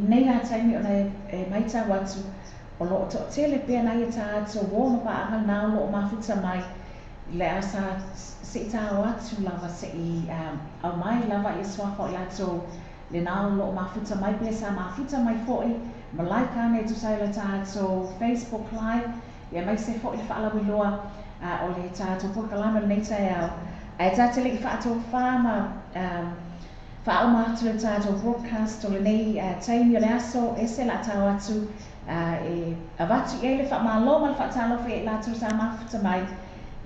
nei a taimi ona maita watu o loo to tele pia na i ta ato wōna pa anga nā loo mafuta mai le asa se i tā watu lava se i au mai lava i swafo i ato le nā loo mafuta mai pia sa mafuta mai fwoi ma like ane tu sai le ta ato Facebook live ia mai se fwoi le whaalawi loa o le ta ato pukalama le neita e au. E tā tele i whaato whāma whaoma atu le tātou broadcast o le nei taimi o le aso e se la tau atu e avatu i ele whaamāloma le whaatalofa e la tau sa mafuta mai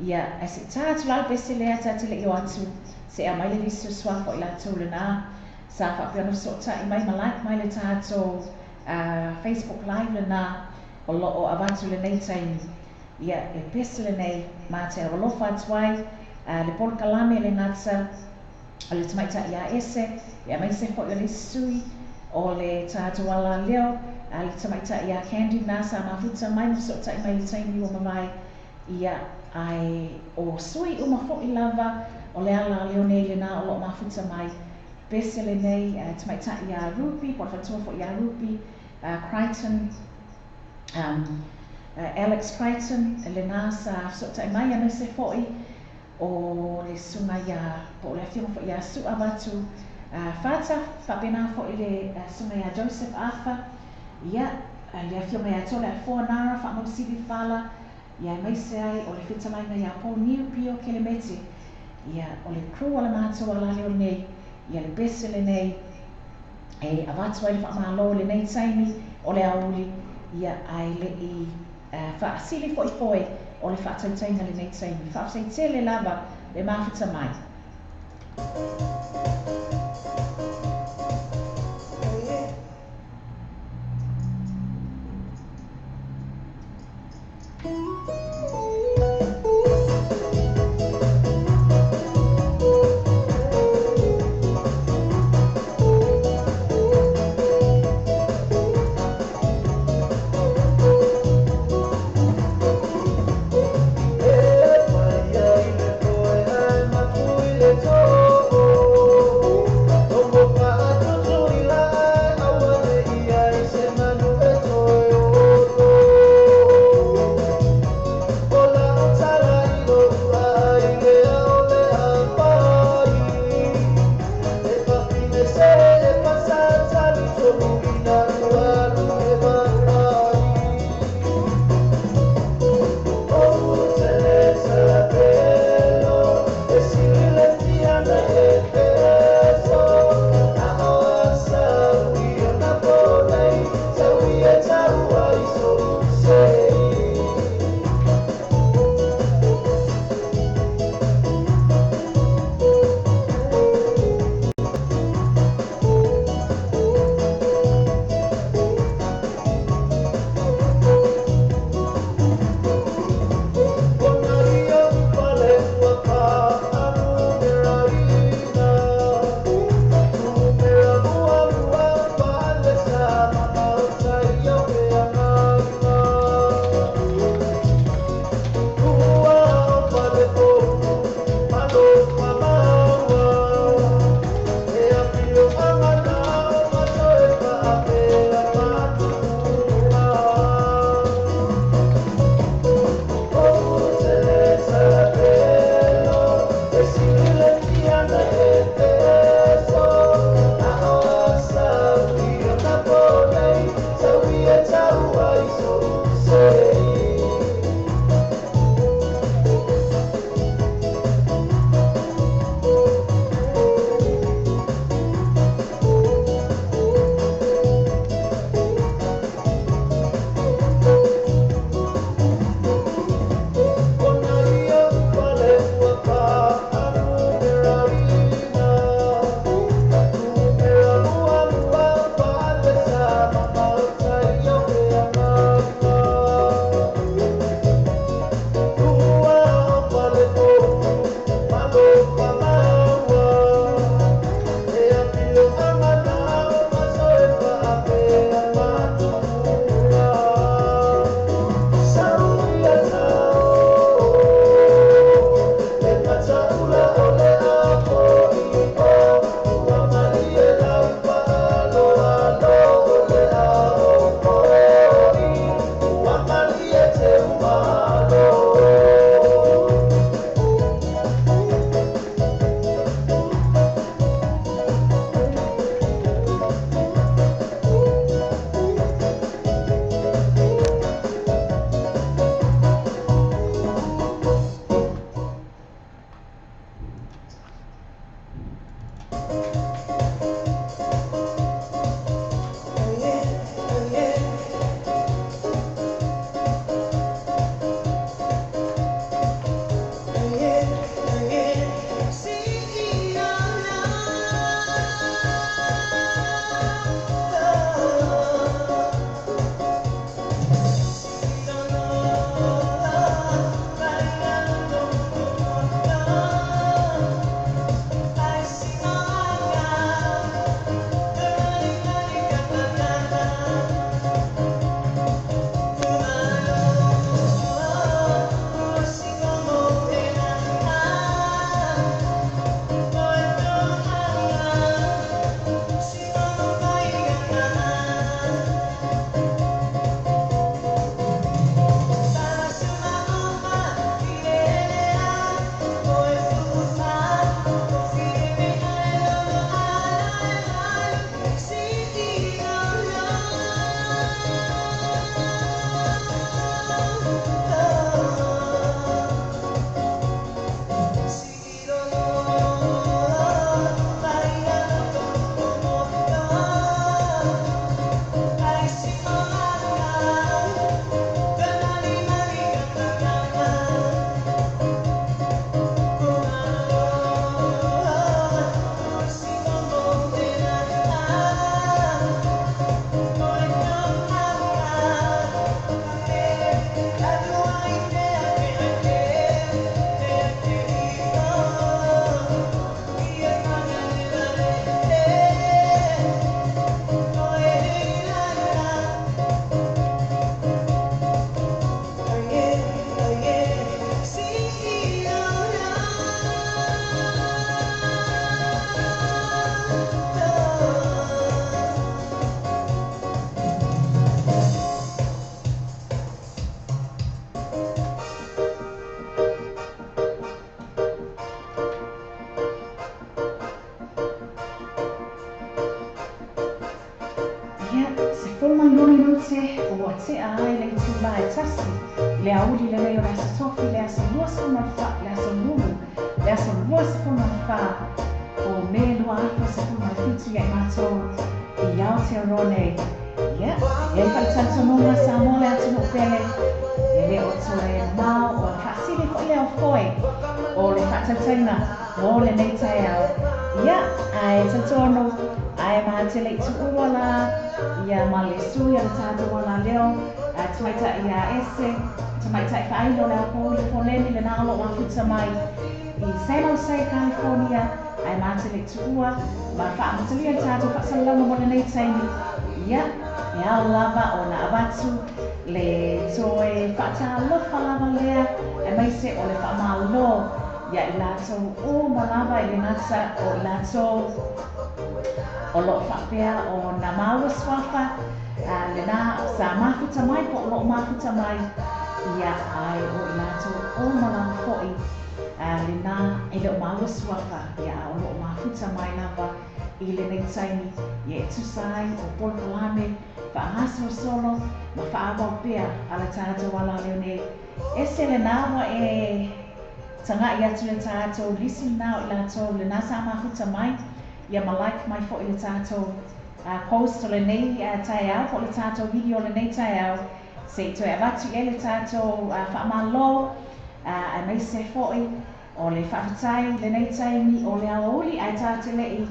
ia e se tātou lau bese lea tātele i o atu se a mai le visi o swafo i la tau le nā sa whaapiono sota i mai ma like mai le tātou Facebook live le nā o loo avatu le nei taimi ia e bese le nei ma te awalofa atuai le polkalame le ngata o le tamaita ia ese, ia mai se fo i le sui o le tātou ala leo, le tamaita ia candy nasa mafuta mai mo sota i mai le taimi o mamai ia ai o sui uma fo i lava o le ala leo nei le nā o lo mafuta mai bese le nei tamaita ia Ruby, por fatua fo ia Ruby, Crichton, Alex Crichton, le nasa sota i mai mai se fo i o le sunga ia po le afionga fo ia su abatu fata whapena fo i le sunga ia Joseph Arthur ia le afionga ia tole a Fuanara whaamosiri whala ia mai se ai o le whitamainga ia Paul Niu Pio Kelemete ia o le crew ala mātou ala leo nei ia le bese le nei e avatu ai le whaamalo le nei taimi o le auli ia ai le i whaasili fo i foe o le whaatautaina le nei taimi. Whaafseitele lava le mafuta mai. Oh lumi nute o te ai le tula e tasi. Le auli le reo rasa tofi le asa luasa mafa le asa lulu. Le asa luasa po mafa o me lua afa se po mafitu ya mato I au te rone. Ia, e whaitanto nunga sa mole atu no pele. E le o tue mau o whaasiri ko leo foe. O le whaatataina o le nei tai au. Ia, ai tatono, ai maha te le tu uala. Ia ma le sui ala tātou wala leo. Tumaita ia ese. Tumaita I whaino le apori poleni le nalo o futa mai. I San Jose, California. Ai maha te le tu ua. Ma whaamatalia tātou whaasalama mo le nei taini. Ia, e au lava o na abatu. Le toe whaatalofa lava lea. E maise o le whaamalo. Ia I lātou o malava I le nasa o lātou o lo whapea o na maua swafa le nā sa mafuta mai po o lo mafuta mai ia ai o I lātou o malava hoi le nā I le o maua swafa ia o lo mafuta mai lava I le nei taimi ia e tusai o pololame whaangasa o solo ma whaawau pea ala tātou ala leo nei ese le nāwa e tanga I atu le tātou lisi nao I lātou le nā sa mafuta mai ia ma like mai fo I le tātou post o le nei tai au fo le tātou video le nei tai au se toi avatu I le tātou whaamalo a mai se fo'i o le whaafatai le nei taimi o le aoli ai tātou lei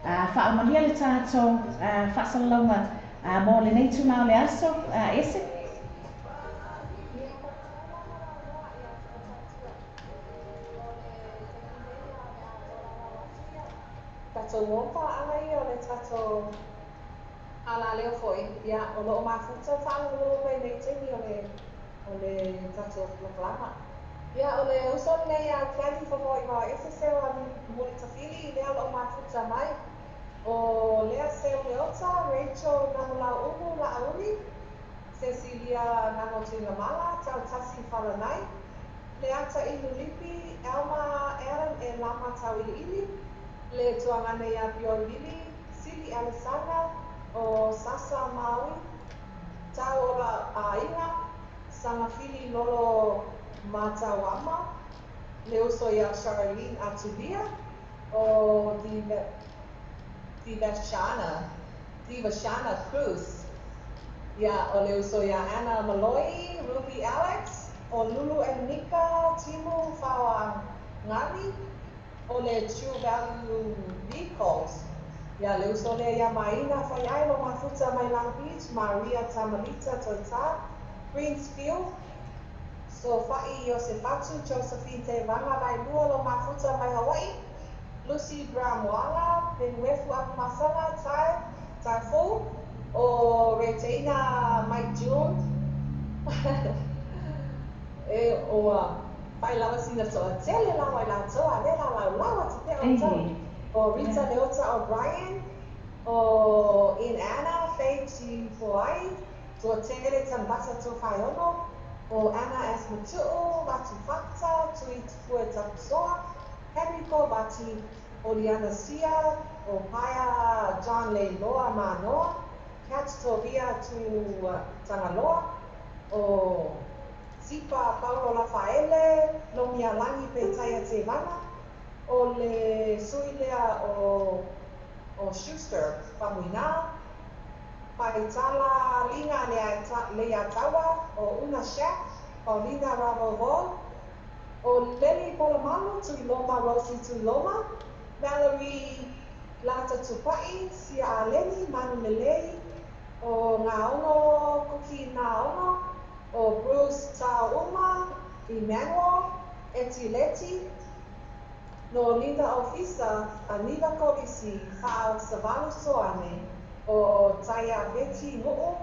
whaamalia le tātou whaasalonga mo le nei tunao le aso ese Tatou opa ala I o le tatou ala leo foi ia o lo mafuta whaangolo mai nei tini o le tatou laklama. Ia o le uson nei a kiani whakoi wā ese seo a muli tawhili lea lo mafuta mai o lea seo le ota Rachel Namulau Umu la auri Cecilia Namo Tingamala tau tasi whalanai le ata inu lipi Elma Aaron e lama tau ili le tuangane ia Pio Lili, Sili Alessandra o Sasa Maui, tau ora Aina, Sanafili Lolo Matawama, le uso ia Charlene Atulia o Divashana Cruz, ia o le uso ia Anna Malloy, Ruby Alex, o Lulu and Nika, Timu Fawa Ngani, o le True Value Vehicles. Ia le uso le ia maina whai ai lo mafuta mai Long Beach, Maria Tamalita Toita, Greensfield. So whai Iosefatu, Josephine Te Vanga mai lua lo mafuta mai Hawaii. Lucy Bramwala, Penwefu Akumasanga, Tai Fu, o Reteina Mike June. O pai lava sina soa tele lawa I lātou le lawa te te o tau. O Rita Leota O'Brien, o In Anna, Faye Chifuai, tua tele tambasa to whaiono, o Anna S. Mutu'u, Matu Fakta, Tui Tupue Tapusoa, Henrico Bati, Oriana Sia, o Paya John Leiloa Manoa, Kat Tovia Tu Tangaloa, o Sipa Paulo Rafaele, Lomia Langi Peitaia Te Vana, o le suilea o Schuster, Pamuina, Paitala Lina Lea Tawa, o Una Shack, Paulina Ravovo, o Leli Polomalo, Tui Loma Rosi Tui Loma, Valerie Lata Tupai, Sia Aleni, Manu Melei, o Ngaono, Kuki Naono, o Bruce Tauma, Emmanuel, Etileti, no Linda Ofisa, Anita Kovisi, Fao Savalu Soane, o Taya Betty Nu'u,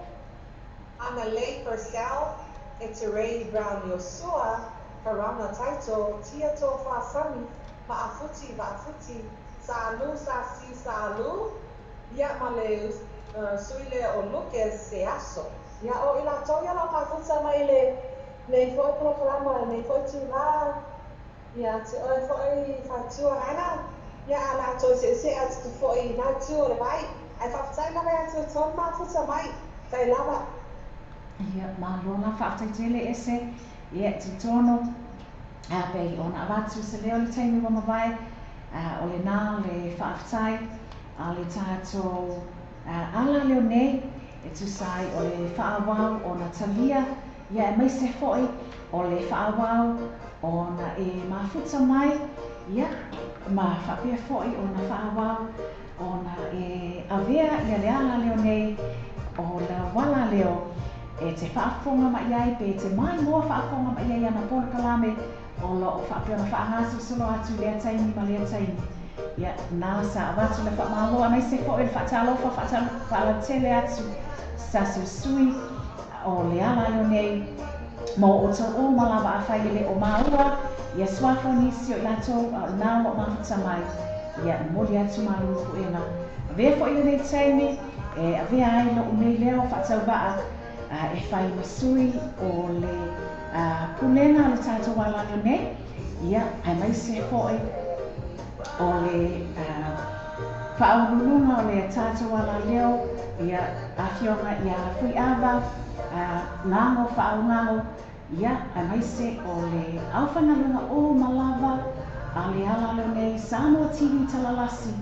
Anna Leigh Purcell, Eterei Brown Yosua, Karana Taito, Tia Tofa Sami, Ma'afuti, Salu, Sasi, Salu, Yamaleus, Suile o Lucas Seaso. Ia o ila toia la mafuta mai le foi programa le foi tula ia te oi foi fatua ana ia ala to se at to foi na tu le vai ai fa sai la vai to ton mafuta mai Tai lava. Ia malona whaaftaitele ese ia te tono pei ona avatu se leo le taimi wa mawai o le nā le whaaftai a le tātou ala leo nei e tusai o le whaawau o na talia ia e maise foi o le whaawau o na e mafuta mai ia ma whapea foi o na whaawau o na e avea ia le ala leo nei o la wala leo e te whaafonga ma iai pe te mai moa whaafonga ma iai ana pōna kalame o lo o whaapea na whaahasu solo atu lea taimi ma lea taimi ia nā sa avatu le whaamaloa mai se fo e le whaatalofa whaala tele atu sa sui o le ala leo nei mo o tau o malawa a whai le o maua ia swafo nisi o i lato nā o mafuta mai ia mori atu malu fuenga vea fo i le nei taimi e avea ai lo o nei leo whaatau baa e whai masui o le pulenga le tātou wala leo nei ia ai mai se foi o le whaurulunga o le tātou wala leo ia a fionga ia fui awa ngango whaungango ia ai mai se o le awhangalunga o malawa a le ala leo nei Samoa TV talalasi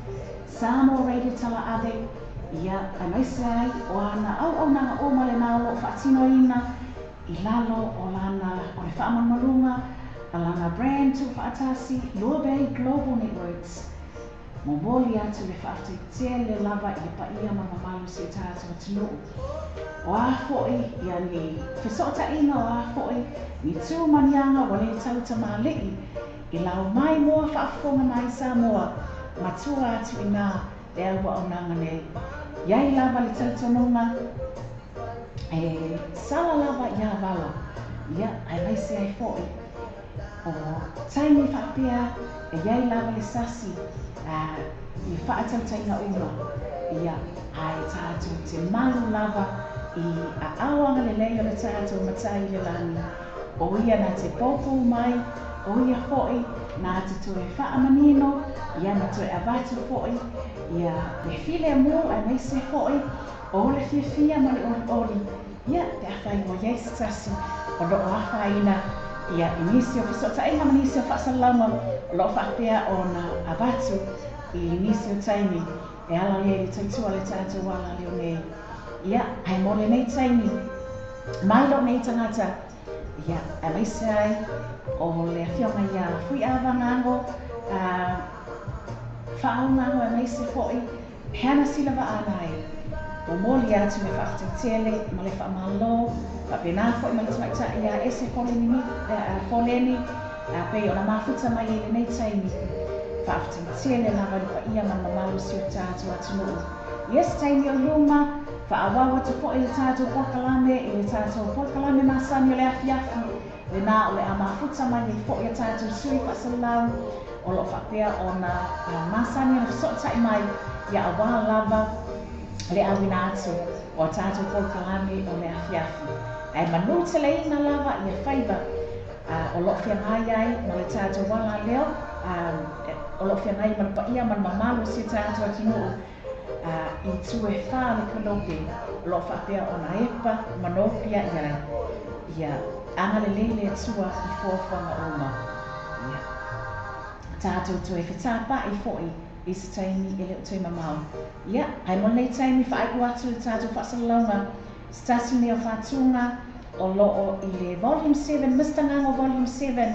Samoa Radio tala ade ia ai mai se ai o ana au nanga o male nao whaatino ina i lalo o lana o le whaamanmalunga a lana brand tu whaatasi Lua Bay Global Networks Moboli atu le whaaftai le lava i le paia ma mamalu se tātou tino o a foi ia ni whesota ina o a foi ni tū manianga wa le tauta maalei i lau mai moa whaafonga mai Samoa matua atu i nā e awa au nanga nei iai lava le tautononga sala lava ia wala ia ai mai se ai foi o taimi whapea iai lava le sasi i whaatautaina uma ia ai tātou te malu lava i a awanga le leila le tātou matai le lani o ia na te popo mai o ia foi na te toe whaamanino ia na toe avatu foi ia le file mo ai mai se foi o le fia ma le oli ia te awhai mo iei stasi o lo o awhaina ia inisio fisota inga manisio whaasalama o lo whapea o na avatu i inisio taimi e ala lea i taitua le tātou wala leo nei ia ai mo le nei taimi mai lo nei tangata ia ai mai se ai o le awhionga ia fui awa ngango whaungango ai mai se foi hana sila wa anai o moli atu me whaaftaitele ma le whaamalo pa pena foi ma le tumaita ia ese poleni pei o na mafuta mai e le nei taimi whaaftaitele lava le pa ia ma mamalu si o tātou atu nuu yes taimi o luma whaawawa te po i le tātou porkalame i le tātou porkalame masani o le afiafi le nā o le a mafuta mai i po i le tātou sui whaasalau o lo whapea o na masani o na whasotai mai ia awa lava le awina atu o tātou porkalame o le afiafi ai manu te leina lava ia whaiva o lo whiangai ai ma le tātou wala leo o lo whiangai ma le paia ma le mamalu si tātou atinuu i tu e whā le kanope lo whapea o na epa manopia ia anga le leile atua i fōwhanga oma ia tātou tu e whetapa i fōi i se taimi e leo tui mamau ia ai mo nei taimi whaaiku atu le tātou whaasalaunga stasi neo whātunga o loo i le volume 7 Mr. Ngango volume 7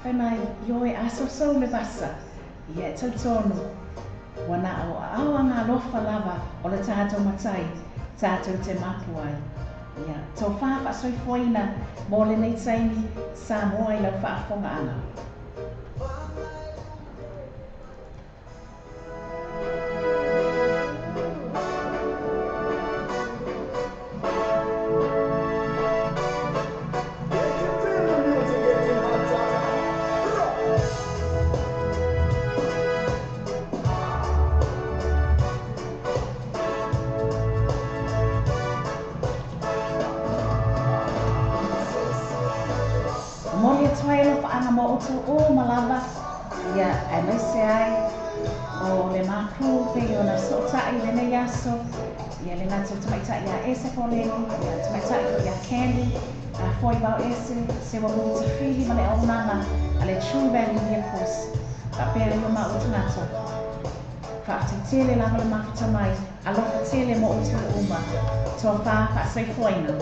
whai mai ioe aso sau le basa ia e tautonu wana o awanga lofa lava o le tātou matai tātou te mapu ai ia tau whaafa soifoina mo le nei taimi Samoa i lau whaafonga ana o malawa ia ai mai se ai o le mākū pe o na sotai le nei aso ia le nātou tamaitai ia ese poleni ia tamaitai o ia Candy a foi bao ese se wa muta whihi ma le aunanga a le True Value Vehicles a pēra i o ma o tanato whaatitele lava le mawhita mai alofa tele mo o te uma toa wha whaasaifoina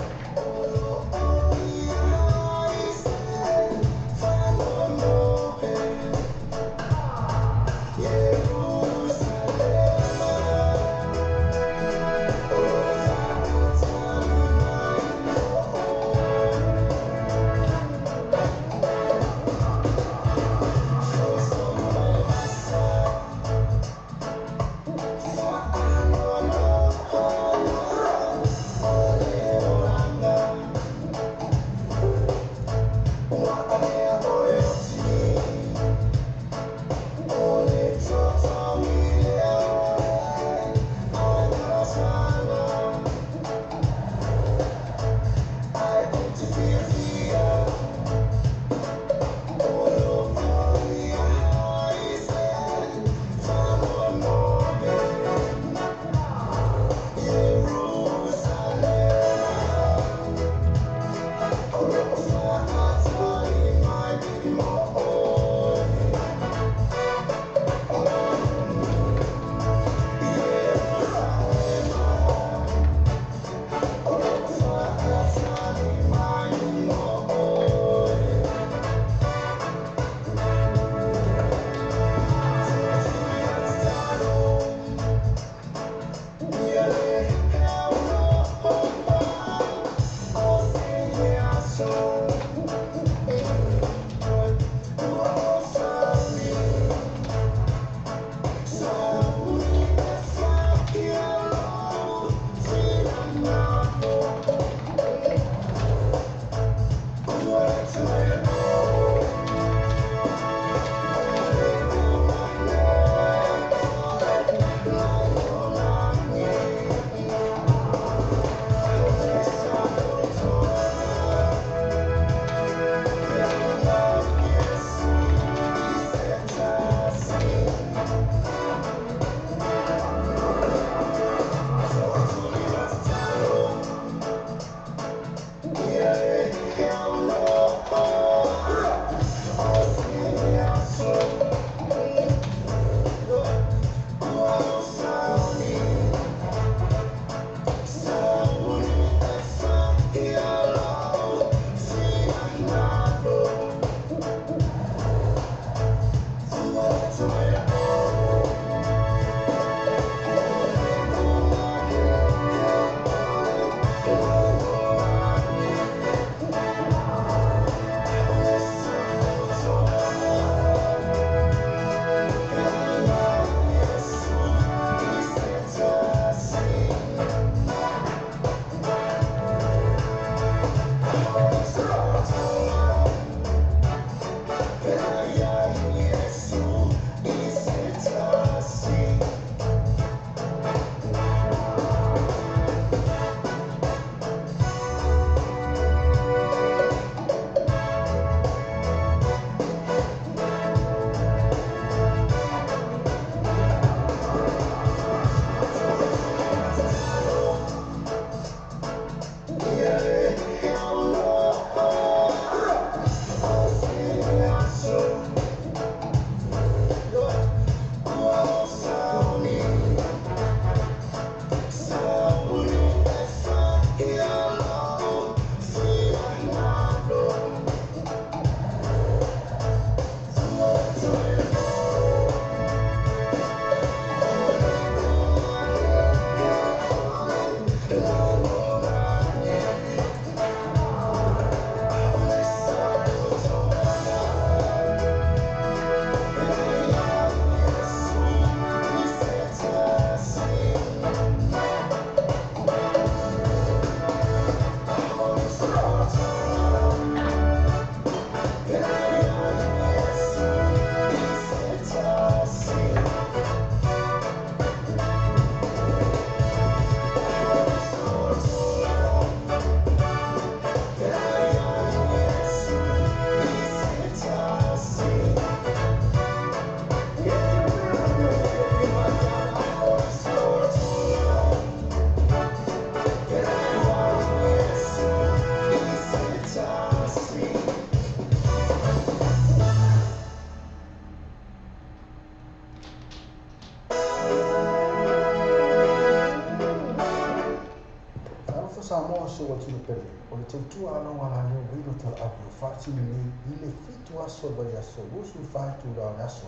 so wa tunu pele o le tautua ana wala leo wilo tala api o whaatini nei i le fitu aso vai aso usu whaitu rao le aso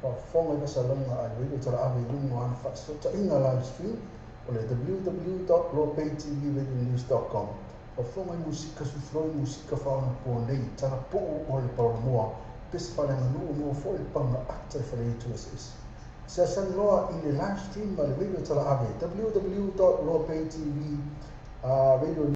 pa fonga i basa longa a wilo tala api lungo ana whaasota inga live stream o le www.lopaytvradionews.com pa fonga i musika sufloi musika whaona po nei tana po o le paramoa pesa whalenga nuu fo i panga ata i whale itu esi se san loa i le live stream ma le wilo tala api www.lopaytv radio